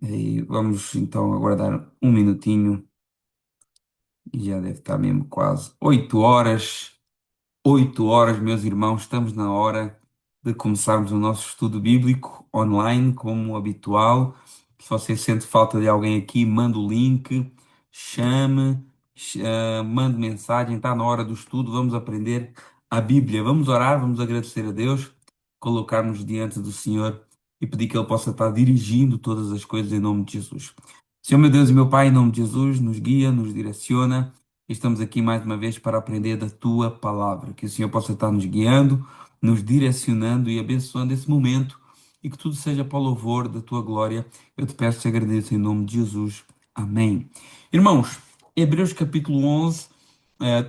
E vamos então aguardar um minutinho e já deve estar mesmo quase 8 horas. 8 horas, meus irmãos, estamos na hora de começarmos o nosso estudo bíblico online, como habitual. Se você sente falta de alguém aqui, manda o link, chame, mande mensagem. Está na hora do estudo, vamos aprender a Bíblia. Vamos orar, vamos agradecer a Deus, colocar-nos diante do Senhor e pedir que Ele possa estar dirigindo todas as coisas em nome de Jesus. Senhor, meu Deus e meu Pai, em nome de Jesus, nos guia, nos direciona. Estamos aqui mais uma vez para aprender da tua palavra. Que o Senhor possa estar nos guiando, nos direcionando e abençoando esse momento e que tudo seja para o louvor da tua glória. Eu te peço e te agradeço em nome de Jesus. Amém. Irmãos, Hebreus capítulo 11,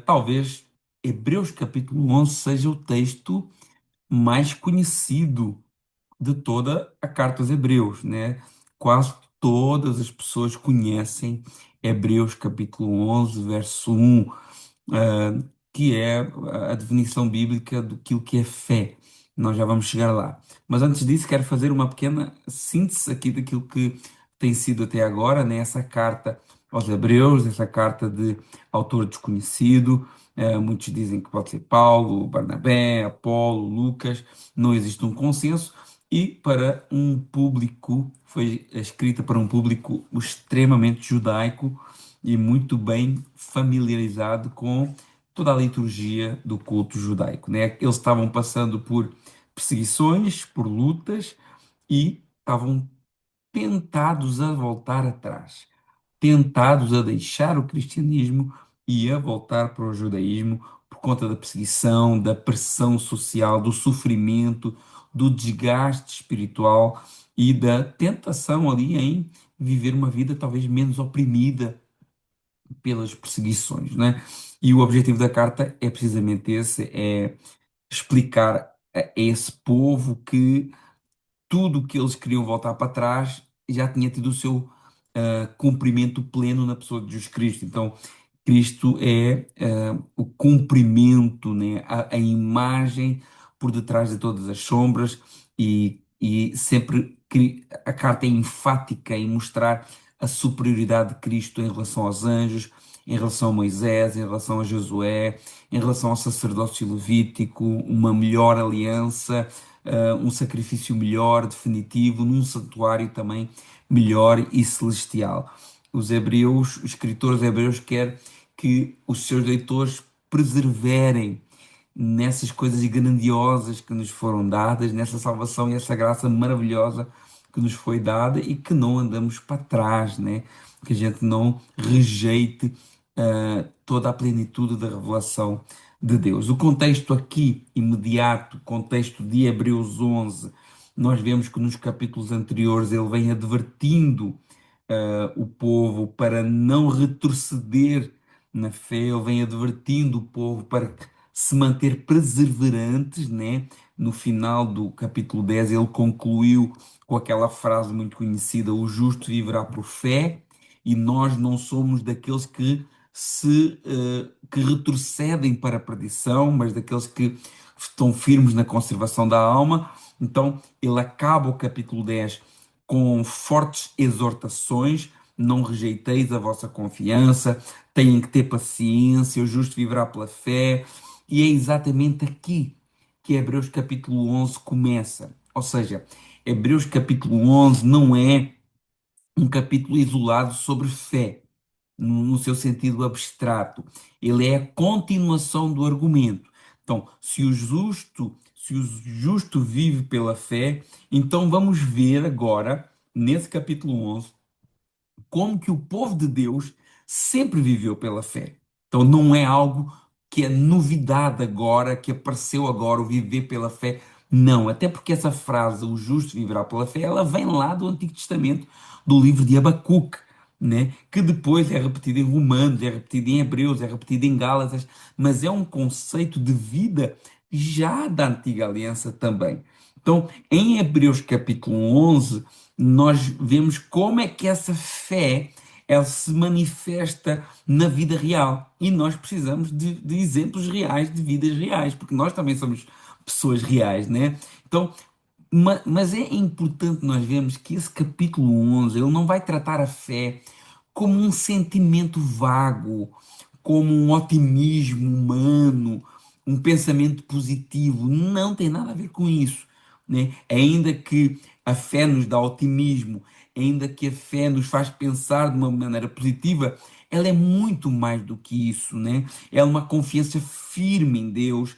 talvez Hebreus capítulo 11 seja o texto mais conhecido de toda a carta aos Hebreus, né? Quase todas as pessoas conhecem Hebreus capítulo 11, verso 1, ah, que é a definição bíblica do que é fé. Nós já vamos chegar lá. Mas antes disso, quero fazer uma pequena síntese aqui daquilo que tem sido até agora, né? Essa carta aos Hebreus, essa carta de autor desconhecido. Muitos dizem que pode ser Paulo, Barnabé, Apolo, Lucas. Não existe um consenso. E para um público, foi escrita para um público extremamente judaico e muito bem familiarizado com toda a liturgia do culto judaico, né? Eles estavam passando por perseguições, por lutas e estavam tentados a voltar atrás, tentados a deixar o cristianismo e a voltar para o judaísmo por conta da perseguição, da pressão social, do sofrimento, do desgaste espiritual e da tentação ali em viver uma vida talvez menos oprimida pelas perseguições, né? E o objetivo da carta é precisamente esse, é explicar a esse povo que tudo o que eles queriam voltar para trás já tinha tido o seu cumprimento pleno na pessoa de Jesus Cristo. Então, Cristo é o cumprimento, né? A imagem por detrás de todas as sombras e sempre a carta é enfática em mostrar a superioridade de Cristo em relação aos anjos, em relação a Moisés, em relação a Josué, em relação ao sacerdócio levítico, uma melhor aliança, um sacrifício melhor, definitivo, num santuário também melhor e celestial. Os hebreus, os escritores hebreus querem que os seus leitores perseverem nessas coisas grandiosas que nos foram dadas, nessa salvação e essa graça maravilhosa que nos foi dada e que não andamos para trás, né? Que a gente não rejeite toda a plenitude da revelação de Deus. O contexto aqui imediato, o contexto de Hebreus 11, nós vemos que nos capítulos anteriores ele vem advertindo o povo para não retroceder na fé, ele vem advertindo o povo para se manter perseverantes, né? No final do capítulo 10, ele concluiu com aquela frase muito conhecida: o justo viverá por fé, e nós não somos daqueles que retrocedem para a perdição, mas daqueles que estão firmes na conservação da alma. Então, ele acaba o capítulo 10 com fortes exortações: não rejeiteis a vossa confiança, têm que ter paciência, o justo viverá pela fé. E é exatamente aqui que Hebreus capítulo 11 começa. Ou seja, Hebreus capítulo 11 não é um capítulo isolado sobre fé, no seu sentido abstrato. Ele é a continuação do argumento. Então, se o justo vive pela fé, então vamos ver agora, nesse capítulo 11, como que o povo de Deus sempre viveu pela fé. Então não é algo que é novidade agora, que apareceu agora, o viver pela fé. Não, até porque essa frase, o justo viverá pela fé, ela vem lá do Antigo Testamento, do livro de Abacuque, né? Que depois é repetido em Romanos, é repetido em Hebreus, é repetido em Gálatas, mas é um conceito de vida já da Antiga Aliança também. Então, em Hebreus capítulo 11, nós vemos como é que essa fé ela se manifesta na vida real. E nós precisamos de exemplos reais, de vidas reais, porque nós também somos pessoas reais, né? Então, Mas é importante nós vermos que esse capítulo 11 ele não vai tratar a fé como um sentimento vago, como um otimismo humano, um pensamento positivo. Não tem nada a ver com isso, né? Ainda que a fé nos dá otimismo, ainda que a fé nos faz pensar de uma maneira positiva, ela é muito mais do que isso, né? É uma confiança firme em Deus,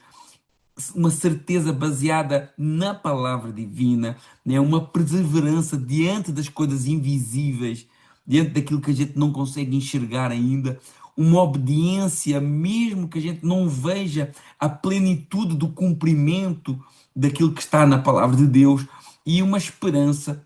uma certeza baseada na palavra divina, né? Uma perseverança diante das coisas invisíveis, diante daquilo que a gente não consegue enxergar ainda, uma obediência, mesmo que a gente não veja a plenitude do cumprimento daquilo que está na palavra de Deus, e uma esperança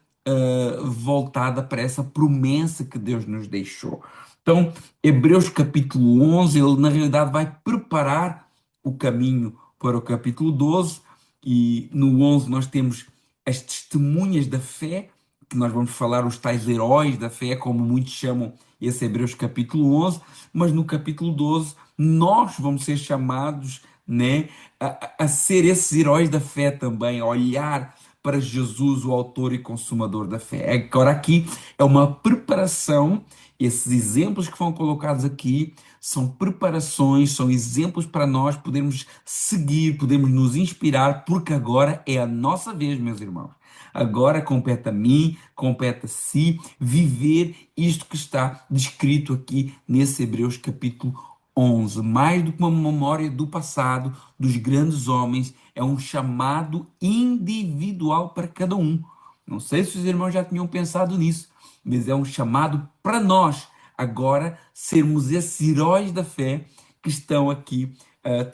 voltada para essa promessa que Deus nos deixou. Então, Hebreus capítulo 11, ele na realidade vai preparar o caminho para o capítulo 12, e no 11 nós temos as testemunhas da fé, que nós vamos falar os tais heróis da fé, como muitos chamam esse Hebreus capítulo 11, mas no capítulo 12 nós vamos ser chamados, né, a ser esses heróis da fé também, a olhar para Jesus, o autor e consumador da fé. Agora aqui é uma preparação, esses exemplos que foram colocados aqui são preparações, são exemplos para nós podermos seguir, podermos nos inspirar, porque agora é a nossa vez, meus irmãos. Agora compete a mim, compete a si, viver isto que está descrito aqui nesse Hebreus capítulo 11. Mais do que uma memória do passado, dos grandes homens, é um chamado individual para cada um. Não sei se os irmãos já tinham pensado nisso, mas é um chamado para nós agora sermos esses heróis da fé que estão aqui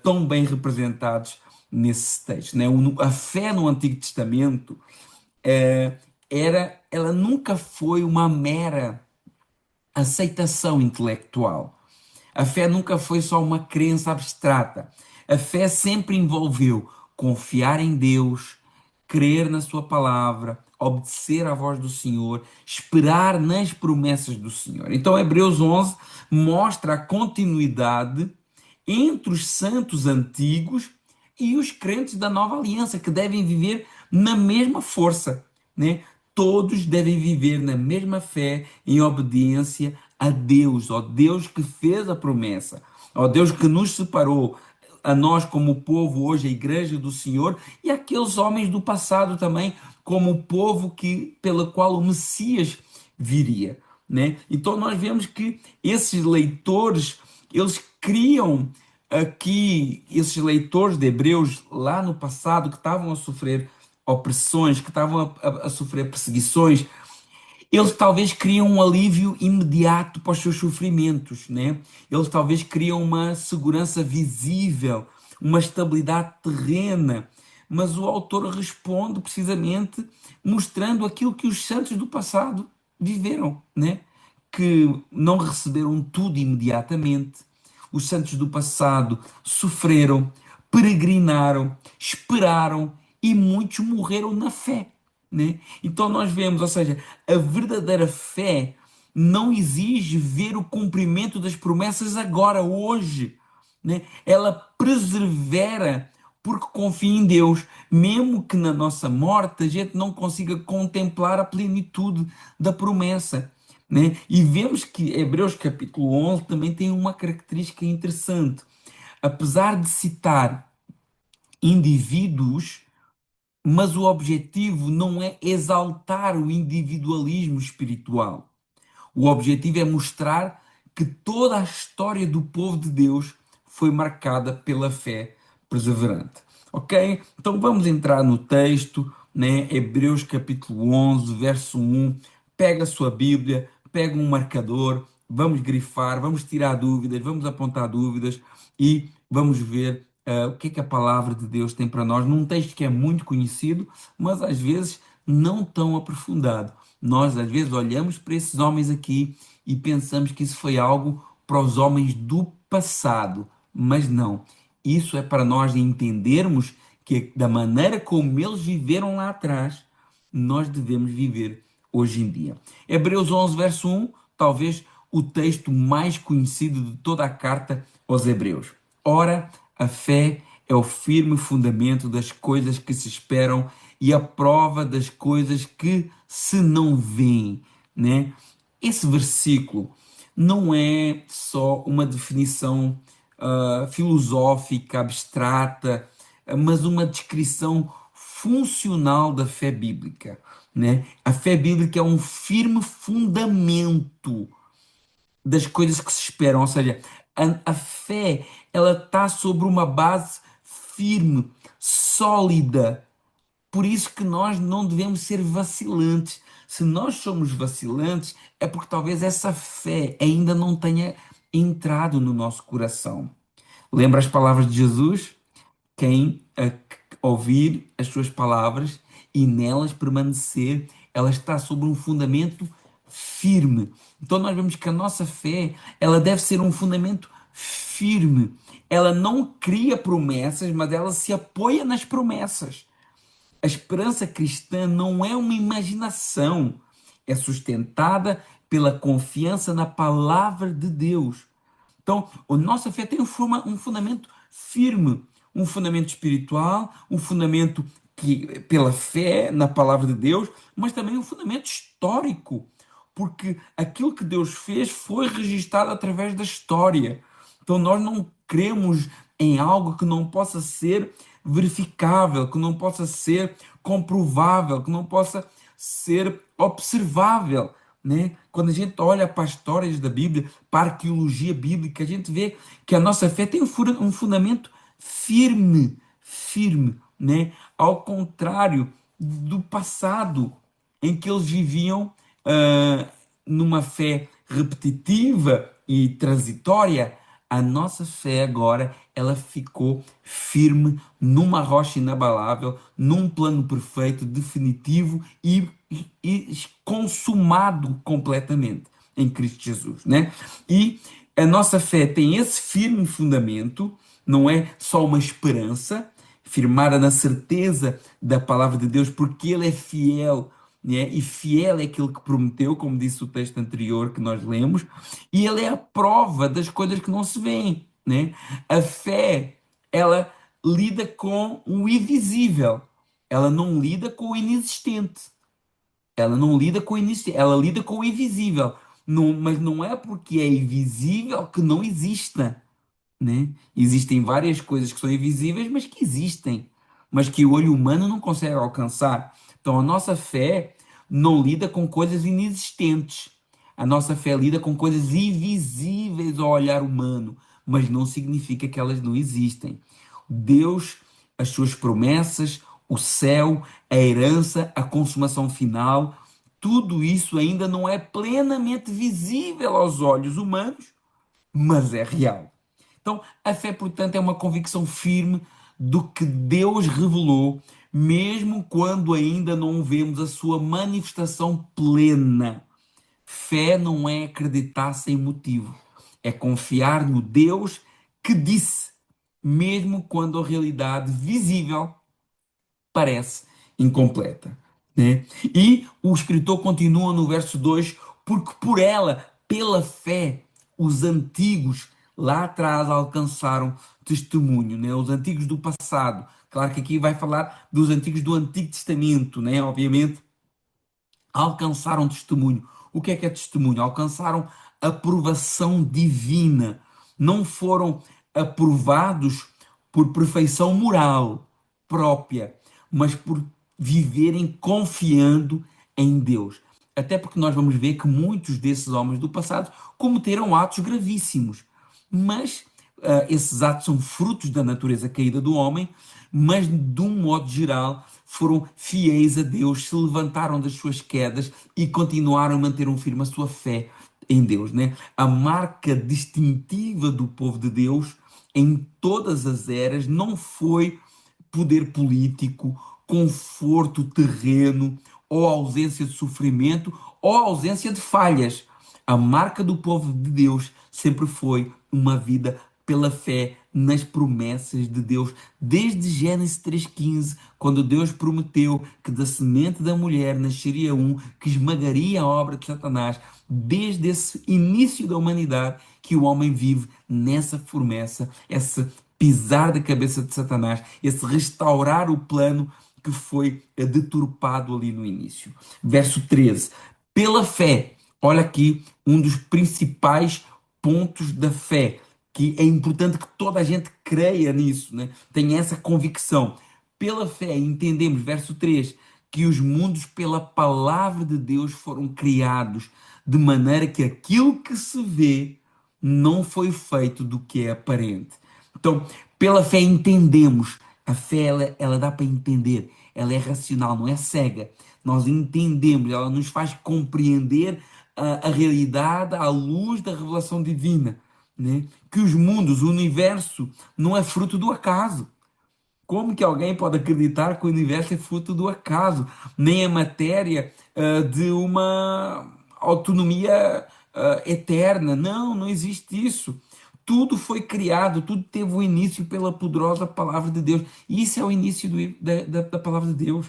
tão bem representados nesse texto, né? A fé no Antigo Testamento ela nunca foi uma mera aceitação intelectual. A fé nunca foi só uma crença abstrata. A fé sempre envolveu confiar em Deus, crer na Sua palavra, obedecer à voz do Senhor, esperar nas promessas do Senhor. Então, Hebreus 11 mostra a continuidade entre os santos antigos e os crentes da nova aliança, que devem viver na mesma força, né? Todos devem viver na mesma fé, em obediência a Deus, ó Deus que fez a promessa, ó Deus que nos separou, a nós como povo hoje, a igreja do Senhor, e aqueles homens do passado também, como o povo pelo qual o Messias viria, né? Então nós vemos que esses leitores, eles criam aqui, esses leitores de Hebreus lá no passado, que estavam a sofrer opressões, que estavam a sofrer perseguições, eles talvez criam um alívio imediato para os seus sofrimentos, né? Eles talvez criam uma segurança visível, uma estabilidade terrena, mas o autor responde precisamente mostrando aquilo que os santos do passado viveram, né? Que não receberam tudo imediatamente. Os santos do passado sofreram, peregrinaram, esperaram e muitos morreram na fé, né? Então nós vemos, ou seja, a verdadeira fé não exige ver o cumprimento das promessas agora, hoje, né? Ela persevera porque confia em Deus, mesmo que na nossa morte a gente não consiga contemplar a plenitude da promessa, né? E vemos que Hebreus capítulo 11 também tem uma característica interessante. Apesar de citar indivíduos, mas o objetivo não é exaltar o individualismo espiritual. O objetivo é mostrar que toda a história do povo de Deus foi marcada pela fé perseverante. Ok? Então vamos entrar no texto, né? Hebreus capítulo 11, verso 1. Pega a sua Bíblia, pega um marcador, vamos grifar, vamos tirar dúvidas, vamos apontar dúvidas e vamos ver o que é que a palavra de Deus tem para nós num texto que é muito conhecido, mas às vezes não tão aprofundado. Nós às vezes olhamos para esses homens aqui e pensamos que isso foi algo para os homens do passado, mas não. Isso é para nós entendermos que da maneira como eles viveram lá atrás, nós devemos viver hoje em dia. Hebreus 11, verso 1, talvez o texto mais conhecido de toda a carta aos Hebreus. Ora, a fé é o firme fundamento das coisas que se esperam e a prova das coisas que se não veem, né? Esse versículo não é só uma definição filosófica, abstrata, mas uma descrição funcional da fé bíblica, né? A fé bíblica é um firme fundamento das coisas que se esperam, ou seja, a fé ela está sobre uma base firme, sólida. Por isso que nós não devemos ser vacilantes. Se nós somos vacilantes, é porque talvez essa fé ainda não tenha entrado no nosso coração. Lembra as palavras de Jesus? Quem ouvir as suas palavras e nelas permanecer, ela está sobre um fundamento firme. Então nós vemos que a nossa fé, ela deve ser um fundamento firme. Ela não cria promessas, mas ela se apoia nas promessas. A esperança cristã não é uma imaginação, é sustentada pela confiança na palavra de Deus. Então, a nossa fé tem um fundamento firme, um fundamento espiritual, um fundamento pela fé na palavra de Deus, mas também um fundamento histórico, porque aquilo que Deus fez foi registrado através da história. Então, nós não cremos em algo que não possa ser verificável, que não possa ser comprovável, que não possa ser observável, né? Quando a gente olha para as histórias da Bíblia, para a arqueologia bíblica, a gente vê que a nossa fé tem um fundamento firme, firme, né? Ao contrário do passado, em que eles viviam ah, numa fé repetitiva e transitória, a nossa fé agora ela ficou firme numa rocha inabalável, num plano perfeito, definitivo e consumado completamente em Cristo Jesus, né? E a nossa fé tem esse firme fundamento, não é só uma esperança, firmada na certeza da palavra de Deus, porque Ele é fiel, né? E fiel é aquilo que prometeu, como disse o texto anterior que nós lemos, e Ele é a prova das coisas que não se veem, né? A fé, ela lida com o invisível, ela não lida com o inexistente. Ela não lida com o inexistente, ela lida com o invisível. Não, mas não é porque é invisível que não exista, né? Existem várias coisas que são invisíveis, mas que existem, mas que o olho humano não consegue alcançar. Então a nossa fé não lida com coisas inexistentes. A nossa fé lida com coisas invisíveis ao olhar humano, mas não significa que elas não existem. Deus, as suas promessas, o céu, a herança, a consumação final, tudo isso ainda não é plenamente visível aos olhos humanos, mas é real. Então, a fé, portanto, é uma convicção firme do que Deus revelou, mesmo quando ainda não vemos a sua manifestação plena. Fé não é acreditar sem motivo, é confiar no Deus que disse, mesmo quando a realidade visível parece incompleta, né? E o escritor continua no verso 2: porque por ela, pela fé, os antigos lá atrás alcançaram testemunho, né? Os antigos do passado. Claro que aqui vai falar dos antigos do Antigo Testamento, né? Obviamente, alcançaram testemunho. O que é testemunho? Alcançaram aprovação divina. Não foram aprovados por perfeição moral própria, mas por viverem confiando em Deus. Até porque nós vamos ver que muitos desses homens do passado cometeram atos gravíssimos, mas esses atos são frutos da natureza caída do homem, mas de um modo geral foram fiéis a Deus, se levantaram das suas quedas e continuaram a manter firme a sua fé em Deus, né? A marca distintiva do povo de Deus em todas as eras não foi poder político, conforto terreno, ou ausência de sofrimento, ou ausência de falhas. A marca do povo de Deus sempre foi uma vida pela fé nas promessas de Deus, desde Gênesis 3,15, quando Deus prometeu que da semente da mulher nasceria um que esmagaria a obra de Satanás, desde esse início da humanidade que o homem vive nessa promessa, esse pisar da cabeça de Satanás, esse restaurar o plano que foi deturpado ali no início. Verso 13. Pela fé, olha aqui um dos principais pontos da fé, que é importante que toda a gente creia nisso, né? Tenha essa convicção. Pela fé, entendemos, verso 3, que os mundos pela palavra de Deus foram criados, de maneira que aquilo que se vê não foi feito do que é aparente. Então, pela fé entendemos. A fé, ela dá para entender. Ela é racional, não é cega. Nós entendemos, ela nos faz compreender a realidade à luz da revelação divina, né? Que os mundos, o universo, não é fruto do acaso. Como que alguém pode acreditar que o universo é fruto do acaso? Nem a matéria de uma autonomia eterna. Não, não existe isso. Tudo foi criado, tudo teve o início pela poderosa palavra de Deus. E isso é o início da palavra de Deus.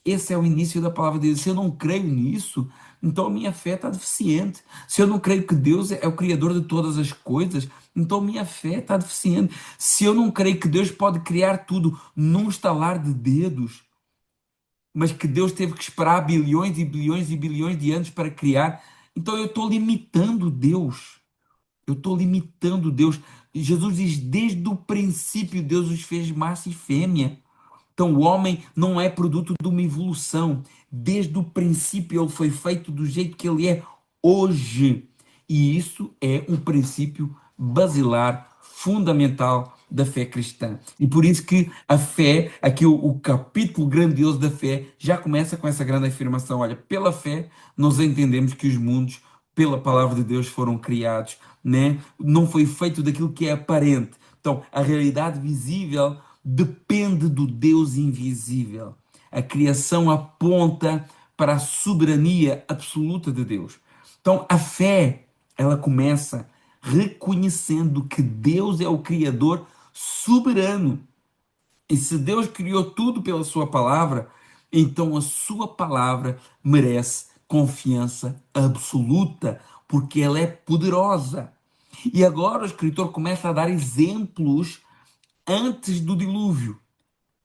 Esse é o início da palavra de Deus. Se eu não creio nisso, então a minha fé está deficiente. Se eu não creio que Deus é o Criador de todas as coisas, então a minha fé está deficiente. Se eu não creio que Deus pode criar tudo num estalar de dedos, mas que Deus teve que esperar bilhões e bilhões e bilhões de anos para criar, então eu estou limitando Deus. Eu estou limitando Deus. Jesus diz: desde o princípio Deus os fez macho e fêmea. Então, o homem não é produto de uma evolução. Desde o princípio, ele foi feito do jeito que ele é hoje. E isso é um princípio basilar, fundamental da fé cristã. E por isso que a fé, aqui o capítulo grandioso da fé, já começa com essa grande afirmação. Olha, pela fé, nós entendemos que os mundos, pela palavra de Deus, foram criados, né? Não foi feito daquilo que é aparente. Então, a realidade visível depende do Deus invisível. A criação aponta para a soberania absoluta de Deus. Então, a fé, ela começa reconhecendo que Deus é o Criador soberano. E se Deus criou tudo pela sua palavra, então a sua palavra merece confiança absoluta, porque ela é poderosa. E agora o escritor começa a dar exemplos antes do dilúvio.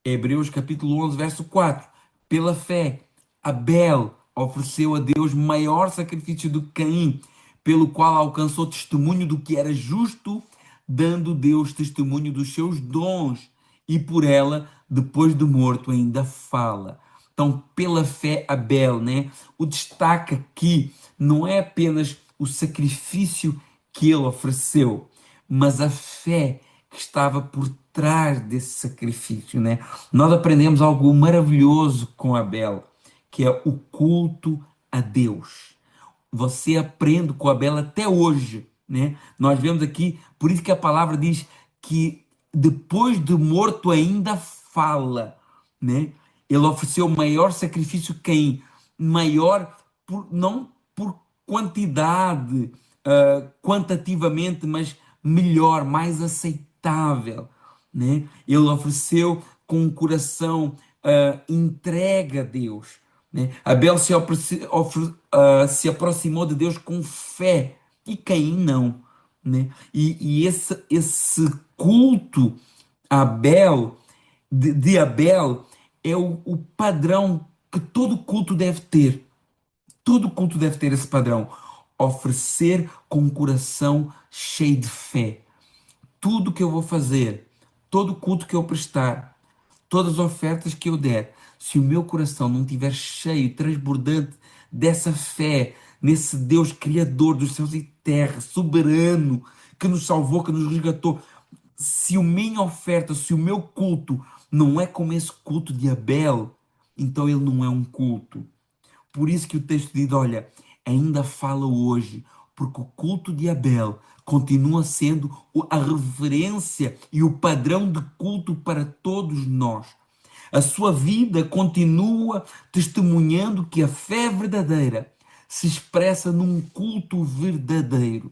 Hebreus capítulo 11, verso 4. Pela fé, Abel ofereceu a Deus maior sacrifício do que Caim, pelo qual alcançou testemunho do que era justo, dando Deus testemunho dos seus dons, e por ela, depois de morto, ainda fala. Então, pela fé, Abel, né? O destaque aqui não é apenas o sacrifício que ele ofereceu, mas a fé que estava por trás desse sacrifício, né? Nós aprendemos algo maravilhoso com Abel, que é o culto a Deus. Você aprende com Abel até hoje, né? Nós vemos aqui, por isso que a palavra diz que depois de morto ainda fala, né? Ele ofereceu maior sacrifício que Caim, maior não por quantidade, quantitativamente, mas melhor, mais aceitável, né? Ele ofereceu com um coração entregue a Deus, né? Abel se aproximou de Deus com fé e Caim não, né? E esse culto a Abel, de Abel, é o padrão que todo culto deve ter. Todo culto deve ter esse padrão. Oferecer com um coração cheio de fé. Tudo que eu vou fazer, todo culto que eu prestar, todas as ofertas que eu der, se o meu coração não estiver cheio, transbordante dessa fé, nesse Deus Criador dos céus e terra, soberano, que nos salvou, que nos resgatou, se a minha oferta, se o meu culto não é como esse culto de Abel, então ele não é um culto. Por isso que o texto diz, olha, ainda fala hoje, porque o culto de Abel continua sendo a referência e o padrão de culto para todos nós. A sua vida continua testemunhando que a fé verdadeira se expressa num culto verdadeiro.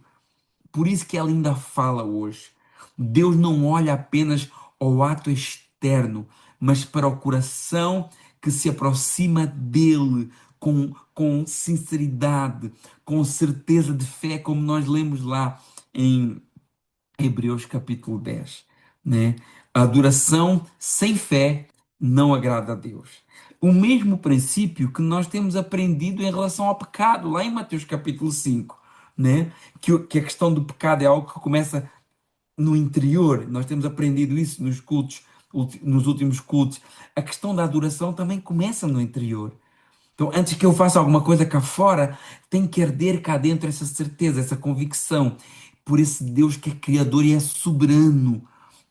Por isso que ela ainda fala hoje. Deus não olha apenas ao ato externo, mas para o coração que se aproxima dele com sinceridade, com certeza de fé, como nós lemos lá em Hebreus capítulo 10, né? A adoração sem fé não agrada a Deus. O mesmo princípio que nós temos aprendido em relação ao pecado, lá em Mateus capítulo 5, né? Que a questão do pecado é algo que começa no interior. Nós temos aprendido isso nos cultos, nos últimos cultos. A questão da adoração também começa no interior. Então, antes que eu faça alguma coisa cá fora, tem que arder cá dentro essa certeza, essa convicção por esse Deus que é criador e é soberano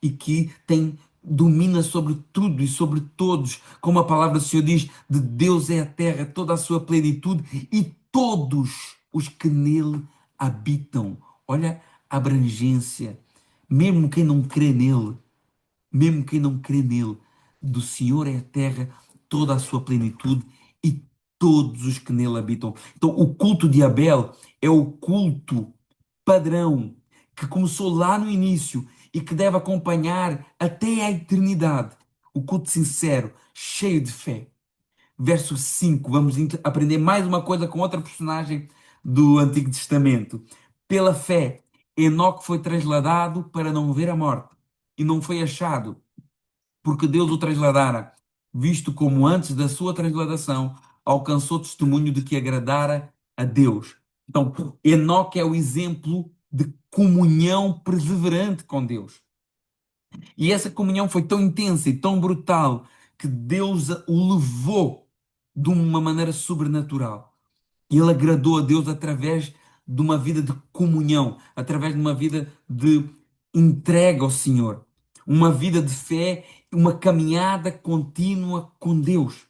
e que tem domina sobre tudo e sobre todos, como a palavra do Senhor diz, de Deus é a terra, toda a sua plenitude e todos os que nele habitam. Olha a abrangência, mesmo quem não crê nele, mesmo quem não crê nele, do Senhor é a terra, toda a sua plenitude e todos os que nele habitam. Então, o culto de Abel é o culto padrão que começou lá no início e que deve acompanhar até a eternidade. O culto sincero, cheio de fé. Verso 5, vamos aprender mais uma coisa com outra personagem do Antigo Testamento. Pela fé, Enoque foi trasladado para não ver a morte e não foi achado porque Deus o trasladara, visto como antes da sua transladação alcançou testemunho de que agradara a Deus. Então, Enoque é o exemplo de comunhão perseverante com Deus. E essa comunhão foi tão intensa e tão brutal que Deus o levou de uma maneira sobrenatural. E ele agradou a Deus através de uma vida de comunhão, através de uma vida de entrega ao Senhor, uma vida de fé, uma caminhada contínua com Deus.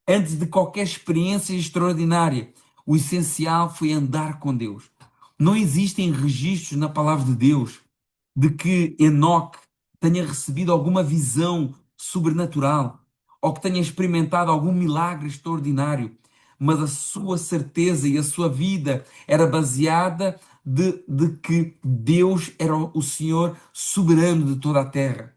Antes de qualquer experiência extraordinária, o essencial foi andar com Deus. Não existem registros na palavra de Deus de que Enoque tenha recebido alguma visão sobrenatural ou que tenha experimentado algum milagre extraordinário, mas a sua certeza e a sua vida era baseada de que Deus era o Senhor soberano de toda a terra.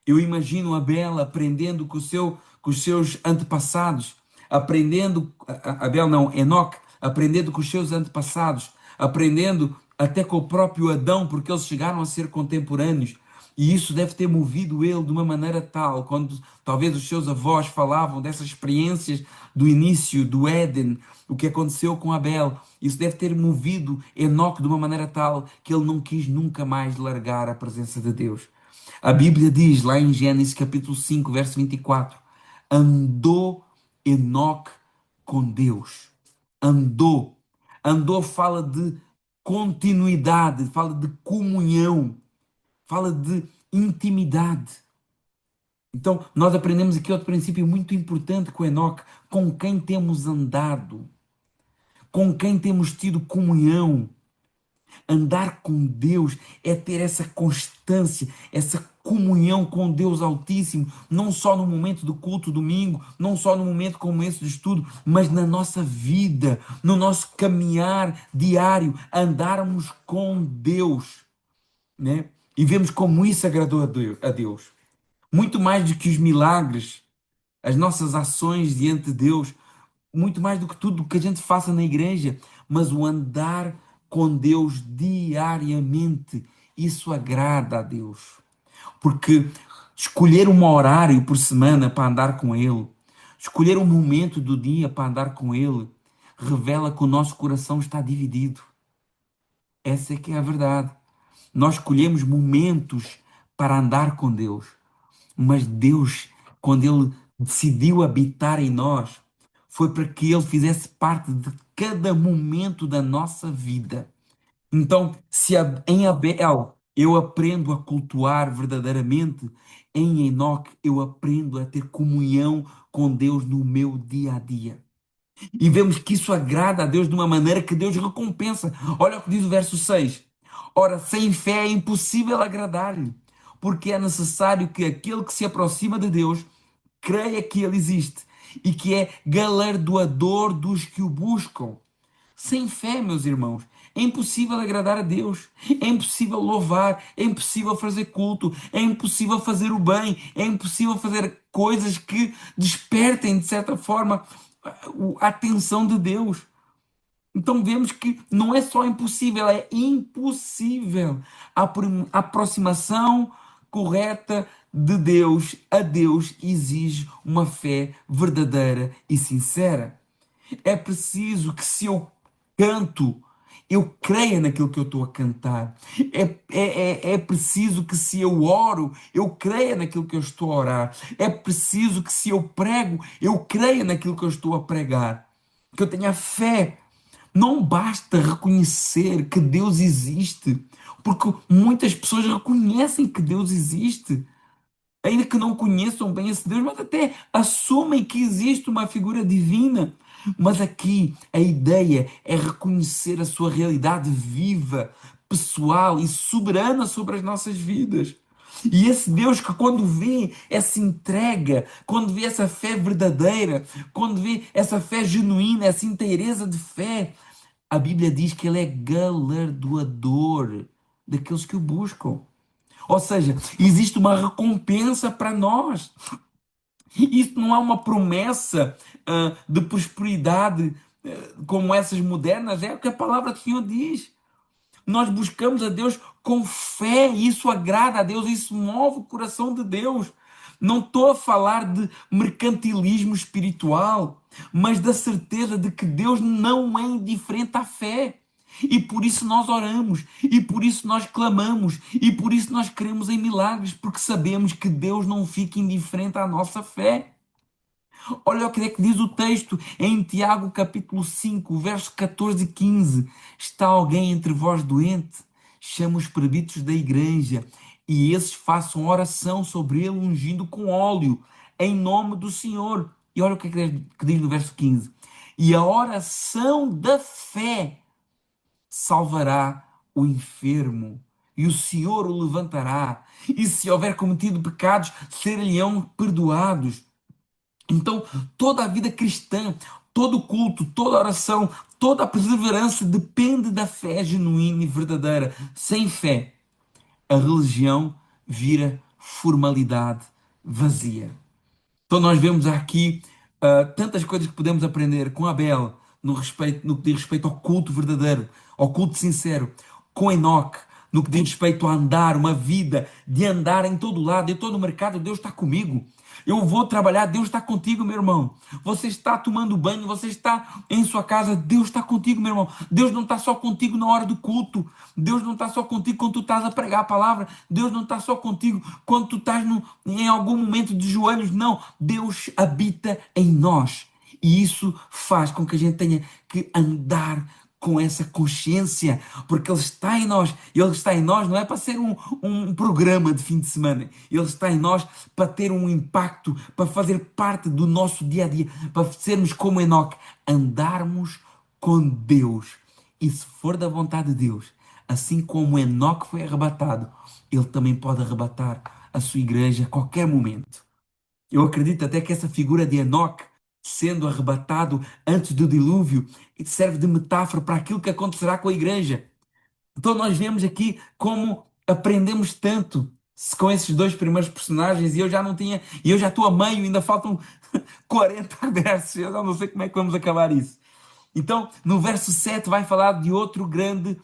Eu imagino Abel aprendendo com os seus antepassados, aprendendo, Abel não, Enoque, aprendendo com os seus antepassados, aprendendo até com o próprio Adão, porque eles chegaram a ser contemporâneos. E isso deve ter movido ele de uma maneira tal, quando talvez os seus avós falavam dessas experiências do início do Éden, o que aconteceu com Abel, isso deve ter movido Enoque de uma maneira tal que ele não quis nunca mais largar a presença de Deus. A Bíblia diz lá em Gênesis capítulo 5, verso 24: andou Enoque com Deus. Andou. Andou fala de continuidade, fala de comunhão, fala de intimidade. Então, nós aprendemos aqui outro princípio muito importante com Enoque: com quem temos andado, com quem temos tido comunhão. Andar com Deus é ter essa constância, essa comunhão com Deus Altíssimo, não só no momento do culto domingo, não só no momento como esse de estudo, mas na nossa vida, no nosso caminhar diário, andarmos com Deus, né? E vemos como isso agradou a Deus. Muito mais do que os milagres, as nossas ações diante de Deus, muito mais do que tudo o que a gente faça na igreja, mas o andar com Deus diariamente, isso agrada a Deus. Porque escolher um horário por semana para andar com Ele, escolher um momento do dia para andar com Ele, revela que o nosso coração está dividido. Essa é que é a verdade. Nós escolhemos momentos para andar com Deus, mas Deus, quando Ele decidiu habitar em nós, foi para que Ele fizesse parte de cada momento da nossa vida. Então, se em Abel eu aprendo a cultuar verdadeiramente, em Enoque eu aprendo a ter comunhão com Deus no meu dia a dia. E vemos que isso agrada a Deus de uma maneira que Deus recompensa. Olha o que diz o verso 6. Ora, sem fé é impossível agradar-lhe, porque é necessário que aquele que se aproxima de Deus creia que Ele existe e que é galardoador dos que o buscam. Sem fé, meus irmãos, é impossível agradar a Deus, é impossível louvar, é impossível fazer culto, é impossível fazer o bem, é impossível fazer coisas que despertem, de certa forma, a atenção de Deus. Então vemos que não é só impossível, é impossível a aproximação correta de Deus a Deus exige uma fé verdadeira e sincera. É preciso que se eu canto, eu creia naquilo que eu estou a cantar. É preciso que se eu oro, eu creia naquilo que eu estou a orar. É preciso que se eu prego, eu creia naquilo que eu estou a pregar. Que eu tenha fé. Não basta reconhecer que Deus existe, porque muitas pessoas reconhecem que Deus existe, ainda que não conheçam bem esse Deus, mas até assumem que existe uma figura divina. Mas aqui a ideia é reconhecer a sua realidade viva, pessoal e soberana sobre as nossas vidas. E esse Deus que, quando vê essa entrega, quando vê essa fé verdadeira, quando vê essa fé genuína, essa inteireza de fé, a Bíblia diz que Ele é galardoador daqueles que o buscam. Ou seja, existe uma recompensa para nós. Isso não é uma promessa de prosperidade como essas modernas, é o que a palavra do Senhor diz. Nós buscamos a Deus com fé, e isso agrada a Deus, isso move o coração de Deus. Não estou a falar de mercantilismo espiritual, mas da certeza de que Deus não é indiferente à fé. E por isso nós oramos, e por isso nós clamamos, e por isso nós cremos em milagres, porque sabemos que Deus não fica indiferente à nossa fé. Olha o que é que diz o texto em Tiago capítulo 5, verso 14 e 15. Está alguém entre vós doente? Chama os presbíteros da igreja e esses façam oração sobre ele, ungindo com óleo, em nome do Senhor. E olha o que é que diz no verso 15. E a oração da fé salvará o enfermo, e o Senhor o levantará. E se houver cometido pecados, ser-lhe-ão perdoados. Então, toda a vida cristã, todo culto, toda oração, toda a perseverança depende da fé genuína e verdadeira. Sem fé, a religião vira formalidade vazia. Então nós vemos aqui tantas coisas que podemos aprender com Abel no que diz respeito ao culto verdadeiro, ao culto sincero, com Enoque, no que diz respeito a andar, uma vida de andar em todo lado. Eu estou no mercado, Deus está comigo. Eu vou trabalhar, Deus está contigo, meu irmão. Você está tomando banho, você está em sua casa, Deus está contigo, meu irmão. Deus não está só contigo na hora do culto. Deus não está só contigo quando tu estás a pregar a palavra. Deus não está só contigo quando tu estás em algum momento de joelhos. Não, Deus habita em nós. E isso faz com que a gente tenha que andar com essa consciência, porque Ele está em nós. Ele está em nós não é para ser um programa de fim de semana. Ele está em nós para ter um impacto, para fazer parte do nosso dia a dia, para sermos como Enoque, andarmos com Deus. E se for da vontade de Deus, assim como Enoque foi arrebatado, Ele também pode arrebatar a sua igreja a qualquer momento. Eu acredito até que essa figura de Enoque, sendo arrebatado antes do dilúvio, serve de metáfora para aquilo que acontecerá com a igreja. Então nós vemos aqui como aprendemos tanto com esses dois primeiros personagens, e eu já não tinha, e eu já estou a meio, ainda faltam 40 versos, eu não sei como é que vamos acabar isso. Então, no verso 7 vai falar de outro grande,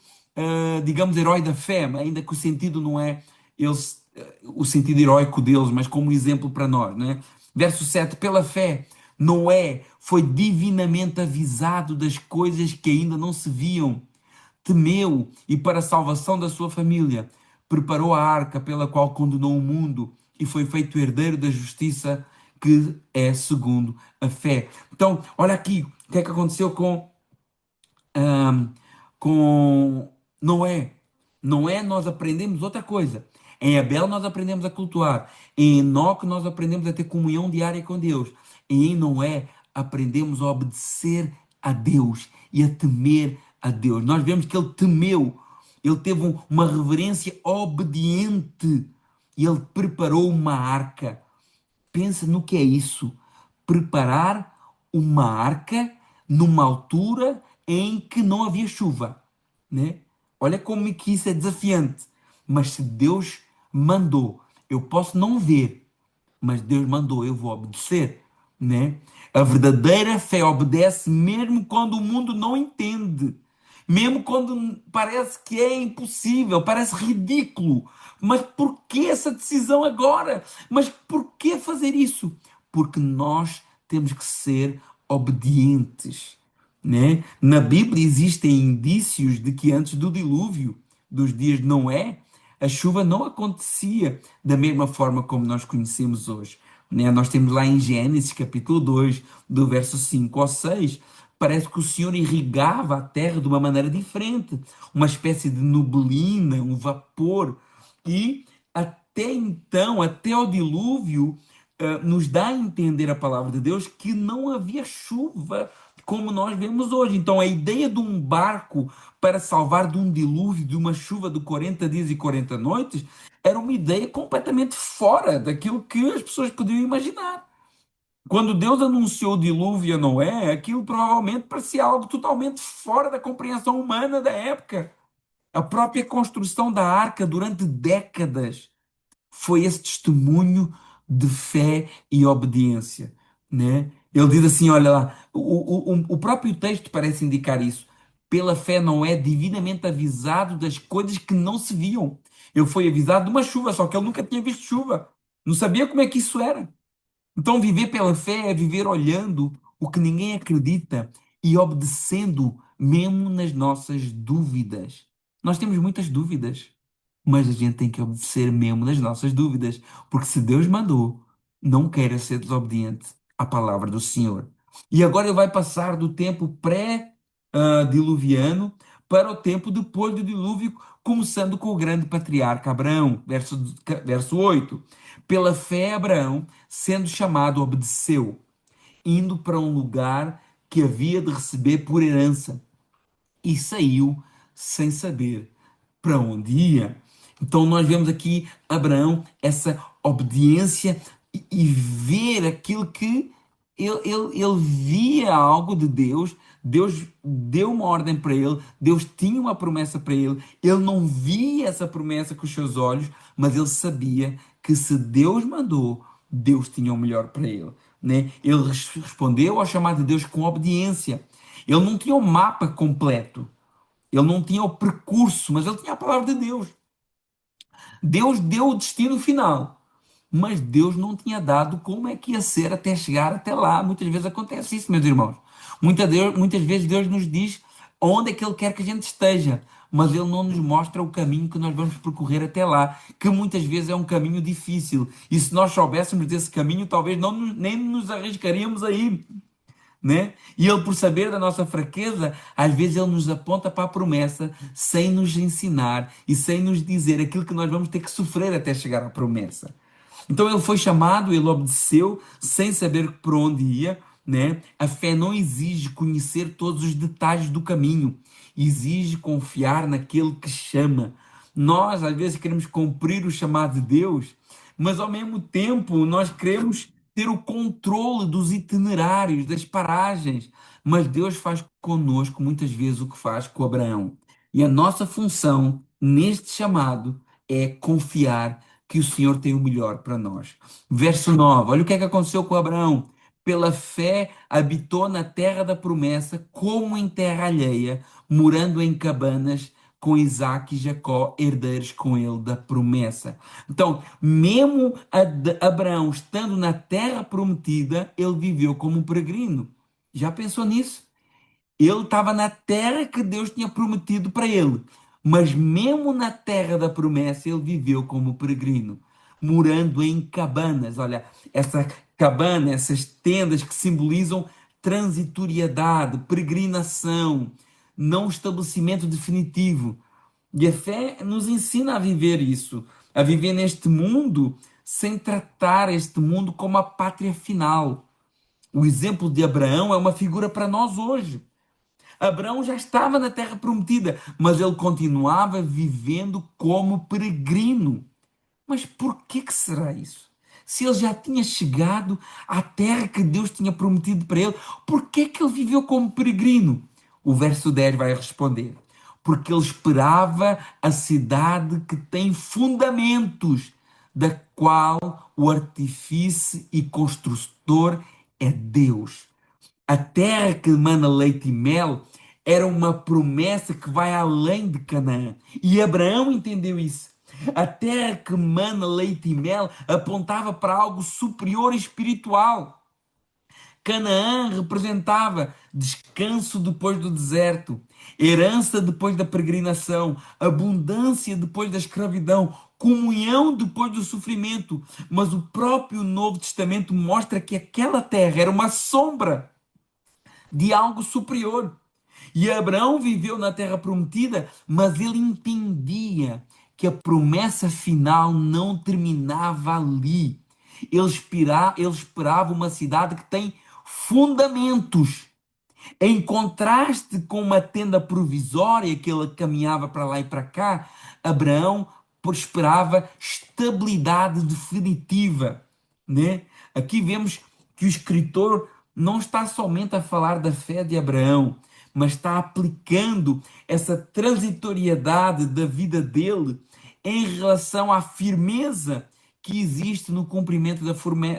digamos, herói da fé, ainda que o sentido não é eles, o sentido heróico deles, mas como exemplo para nós, né? Verso 7, pela fé, Noé foi divinamente avisado das coisas que ainda não se viam, temeu e para a salvação da sua família preparou a arca pela qual condenou o mundo e foi feito herdeiro da justiça que é segundo a fé. Então, olha aqui o que é que aconteceu ahm, com Noé. Noé nós aprendemos outra coisa. Em Abel nós aprendemos a cultuar. Em Enoque nós aprendemos a ter comunhão diária com Deus. E em Noé aprendemos a obedecer a Deus e a temer a Deus. Nós vemos que ele temeu, ele teve uma reverência obediente e ele preparou uma arca. Pensa no que é isso. Preparar uma arca numa altura em que não havia chuva, né? Olha como é que isso é desafiante. Mas se Deus mandou, eu posso não ver, mas Deus mandou, eu vou obedecer, né? A verdadeira fé obedece mesmo quando o mundo não entende. mesmo quando parece que é impossível, parece ridículo. Mas por que essa decisão agora? Mas por que fazer isso? Porque nós temos que ser obedientes, né? Na Bíblia existem indícios de que antes do dilúvio, dos dias de Noé, a chuva não acontecia da mesma forma como nós conhecemos hoje, né? Nós temos lá em Gênesis capítulo 2 do verso 5 ao 6, parece que o Senhor irrigava a terra de uma maneira diferente, uma espécie de neblina, um vapor, e até então, até o dilúvio, nos dá a entender a palavra de Deus que não havia chuva como nós vemos hoje. Então, a ideia de um barco para salvar de um dilúvio, de uma chuva de 40 dias e 40 noites, era uma ideia completamente fora daquilo que as pessoas podiam imaginar. Quando Deus anunciou o dilúvio a Noé, aquilo provavelmente parecia algo totalmente fora da compreensão humana da época. A própria construção da arca durante décadas foi esse testemunho de fé e obediência, né? Ele diz assim, olha lá, o próprio texto parece indicar isso. Pela fé Noé divinamente avisado das coisas que não se viam. Ele foi avisado de uma chuva, só que ele nunca tinha visto chuva. Não sabia como é que isso era. Então, viver pela fé é viver olhando o que ninguém acredita e obedecendo mesmo nas nossas dúvidas. Nós temos muitas dúvidas, mas a gente tem que obedecer mesmo nas nossas dúvidas, porque se Deus mandou, não queira ser desobediente à palavra do Senhor. E agora ele vai passar do tempo pré-diluviano para o tempo depois do dilúvio, começando com o grande patriarca Abraão, verso 8. Pela fé, Abraão, sendo chamado, obedeceu, indo para um lugar que havia de receber por herança, e saiu sem saber para onde ia. Então nós vemos aqui Abraão, essa obediência e ver aquilo que ele via algo de Deus, Deus deu uma ordem para ele, Deus tinha uma promessa para ele, ele não via essa promessa com os seus olhos, mas ele sabia que se Deus mandou, Deus tinha o melhor para ele, né? Ele respondeu ao chamado de Deus com obediência. Ele não tinha o mapa completo, ele não tinha o percurso, mas ele tinha a palavra de Deus. Deus deu o destino final, mas Deus não tinha dado como é que ia ser até chegar até lá. Muitas vezes acontece isso, meus irmãos. Muitas vezes Deus nos diz onde é que Ele quer que a gente esteja, mas Ele não nos mostra o caminho que nós vamos percorrer até lá, que muitas vezes é um caminho difícil. E se nós soubéssemos desse caminho, talvez nem nos arriscaríamos a ir, né? E ele, por saber da nossa fraqueza, às vezes ele nos aponta para a promessa sem nos ensinar e sem nos dizer aquilo que nós vamos ter que sofrer até chegar à promessa. Então ele foi chamado, ele obedeceu sem saber por onde ia, né? A fé não exige conhecer todos os detalhes do caminho, exige confiar naquele que chama. Nós, às vezes, queremos cumprir o chamado de Deus, mas ao mesmo tempo nós queremos ter o controle dos itinerários, das paragens. Mas Deus faz conosco muitas vezes o que faz com Abraão. E a nossa função neste chamado é confiar que o Senhor tem o melhor para nós. Verso 9, olha o que é que aconteceu com Abraão. Pela fé habitou na terra da promessa, como em terra alheia, morando em cabanas com Isaac e Jacó, herdeiros com ele da promessa. Então, mesmo Abraão estando na terra prometida, ele viveu como um peregrino. Já pensou nisso? Ele estava na terra que Deus tinha prometido para ele. Mas mesmo na terra da promessa, ele viveu como peregrino, morando em cabanas. Olha, essa cabana, essas tendas que simbolizam transitoriedade, peregrinação, não estabelecimento definitivo. E a fé nos ensina a viver isso, a viver neste mundo sem tratar este mundo como a pátria final. O exemplo de Abraão é uma figura para nós hoje. Abraão já estava na terra prometida, mas ele continuava vivendo como peregrino. Mas por que será isso? Se ele já tinha chegado à terra que Deus tinha prometido para ele, por que ele viveu como peregrino? O verso 10 vai responder. Porque ele esperava a cidade que tem fundamentos, da qual o artífice e construtor é Deus. A terra que emana leite e mel era uma promessa que vai além de Canaã. E Abraão entendeu isso. A terra que mana leite e mel apontava para algo superior e espiritual. Canaã representava descanso depois do deserto, herança depois da peregrinação, abundância depois da escravidão, comunhão depois do sofrimento. Mas o próprio Novo Testamento mostra que aquela terra era uma sombra de algo superior. E Abraão viveu na terra prometida, mas ele entendia que a promessa final não terminava ali. Ele esperava uma cidade que tem fundamentos. Em contraste com uma tenda provisória que ele caminhava para lá e para cá, Abraão esperava estabilidade definitiva, né? Aqui vemos que o escritor não está somente a falar da fé de Abraão, mas está aplicando essa transitoriedade da vida dele em relação à firmeza que existe no cumprimento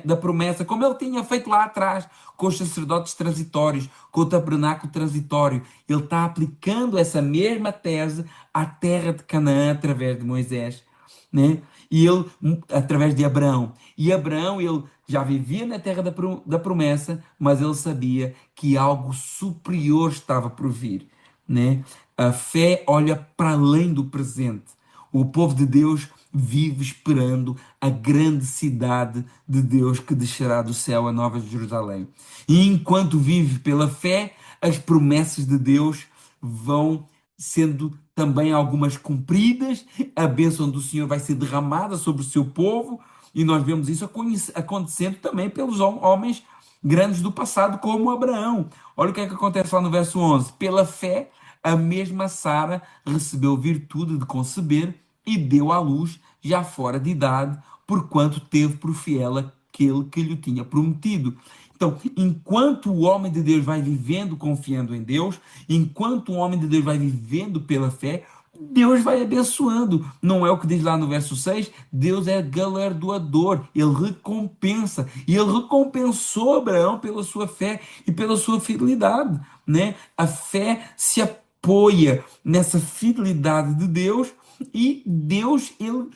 da promessa, como ele tinha feito lá atrás, com os sacerdotes transitórios, com o tabernáculo transitório. Ele está aplicando essa mesma tese à terra de Canaã através de Moisés, né? E ele, através de Abraão. E Abraão, ele já vivia na terra da promessa, mas ele sabia que algo superior estava por vir, né? A fé olha para além do presente. O povo de Deus vive esperando a grande cidade de Deus que descerá do céu, a Nova Jerusalém. E enquanto vive pela fé, as promessas de Deus vão sendo também algumas cumpridas, a bênção do Senhor vai ser derramada sobre o seu povo, e nós vemos isso acontecendo também pelos homens grandes do passado, como Abraão. Olha o que é que acontece lá no verso 11. Pela fé, a mesma Sara recebeu virtude de conceber e deu à luz, já fora de idade, porquanto teve por fiel aquele que lhe tinha prometido. Então, enquanto o homem de Deus vai vivendo confiando em Deus, enquanto o homem de Deus vai vivendo pela fé, Deus vai abençoando. Não é o que diz lá no verso 6? Deus é galardoador, ele recompensa. E ele recompensou Abraão pela sua fé e pela sua fidelidade, né? A fé se apoia nessa fidelidade de Deus e Deus, ele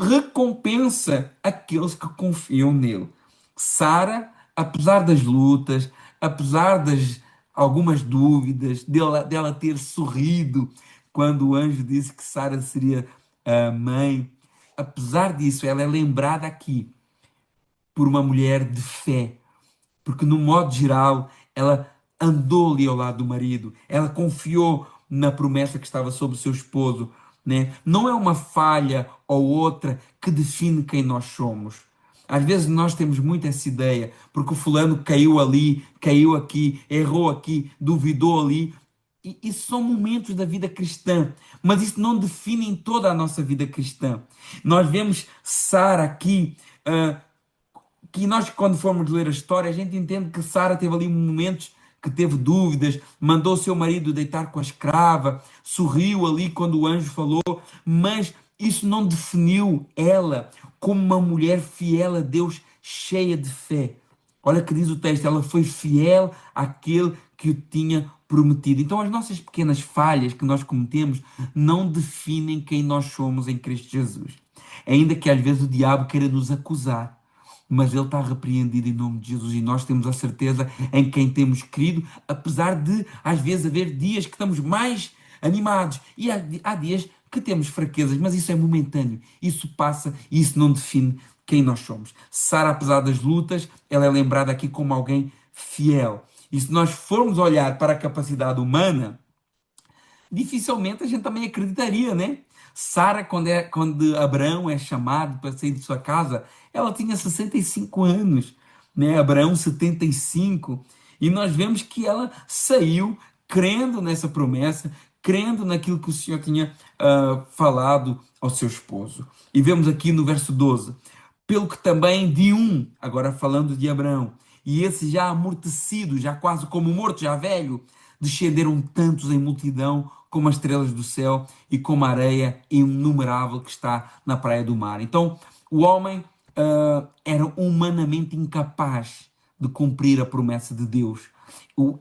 recompensa aqueles que confiam nele. Sara, apesar das lutas, apesar das algumas dúvidas, dela ter sorrido quando o anjo disse que Sara seria a mãe, apesar disso, ela é lembrada aqui por uma mulher de fé, porque no modo geral ela andou ali ao lado do marido, ela confiou na promessa que estava sobre o seu esposo, né? Não é uma falha ou outra que define quem nós somos. Às vezes nós temos muito essa ideia, porque o fulano caiu ali, caiu aqui, errou aqui, duvidou ali. E isso são momentos da vida cristã, mas isso não define toda a nossa vida cristã. Nós vemos Sara aqui, que nós, quando formos ler a história, a gente entende que Sara teve ali momentos que teve dúvidas, mandou o seu marido deitar com a escrava, sorriu ali quando o anjo falou, mas isso não definiu ela como uma mulher fiel a Deus, cheia de fé. Olha que diz o texto, ela foi fiel àquele que o tinha prometido. Então, as nossas pequenas falhas que nós cometemos não definem quem nós somos em Cristo Jesus. Ainda que às vezes o diabo queira nos acusar, mas ele está repreendido em nome de Jesus e nós temos a certeza em quem temos crido, apesar de às vezes haver dias que estamos mais animados e há dias que temos fraquezas, mas isso é momentâneo, isso passa e isso não define quem nós somos. Sara, apesar das lutas, ela é lembrada aqui como alguém fiel. E se nós formos olhar para a capacidade humana, dificilmente a gente também acreditaria, né? Sara, quando Abraão é chamado para sair de sua casa, ela tinha 65 anos, né? Abraão 75. E nós vemos que ela saiu crendo nessa promessa, crendo naquilo que o Senhor tinha falado ao seu esposo. E vemos aqui no verso 12: pelo que também de um, agora falando de Abraão, e esse já amortecido, já quase como morto, já velho, descenderam tantos em multidão como as estrelas do céu e como a areia inumerável que está na praia do mar. Então, o homem era humanamente incapaz de cumprir a promessa de Deus.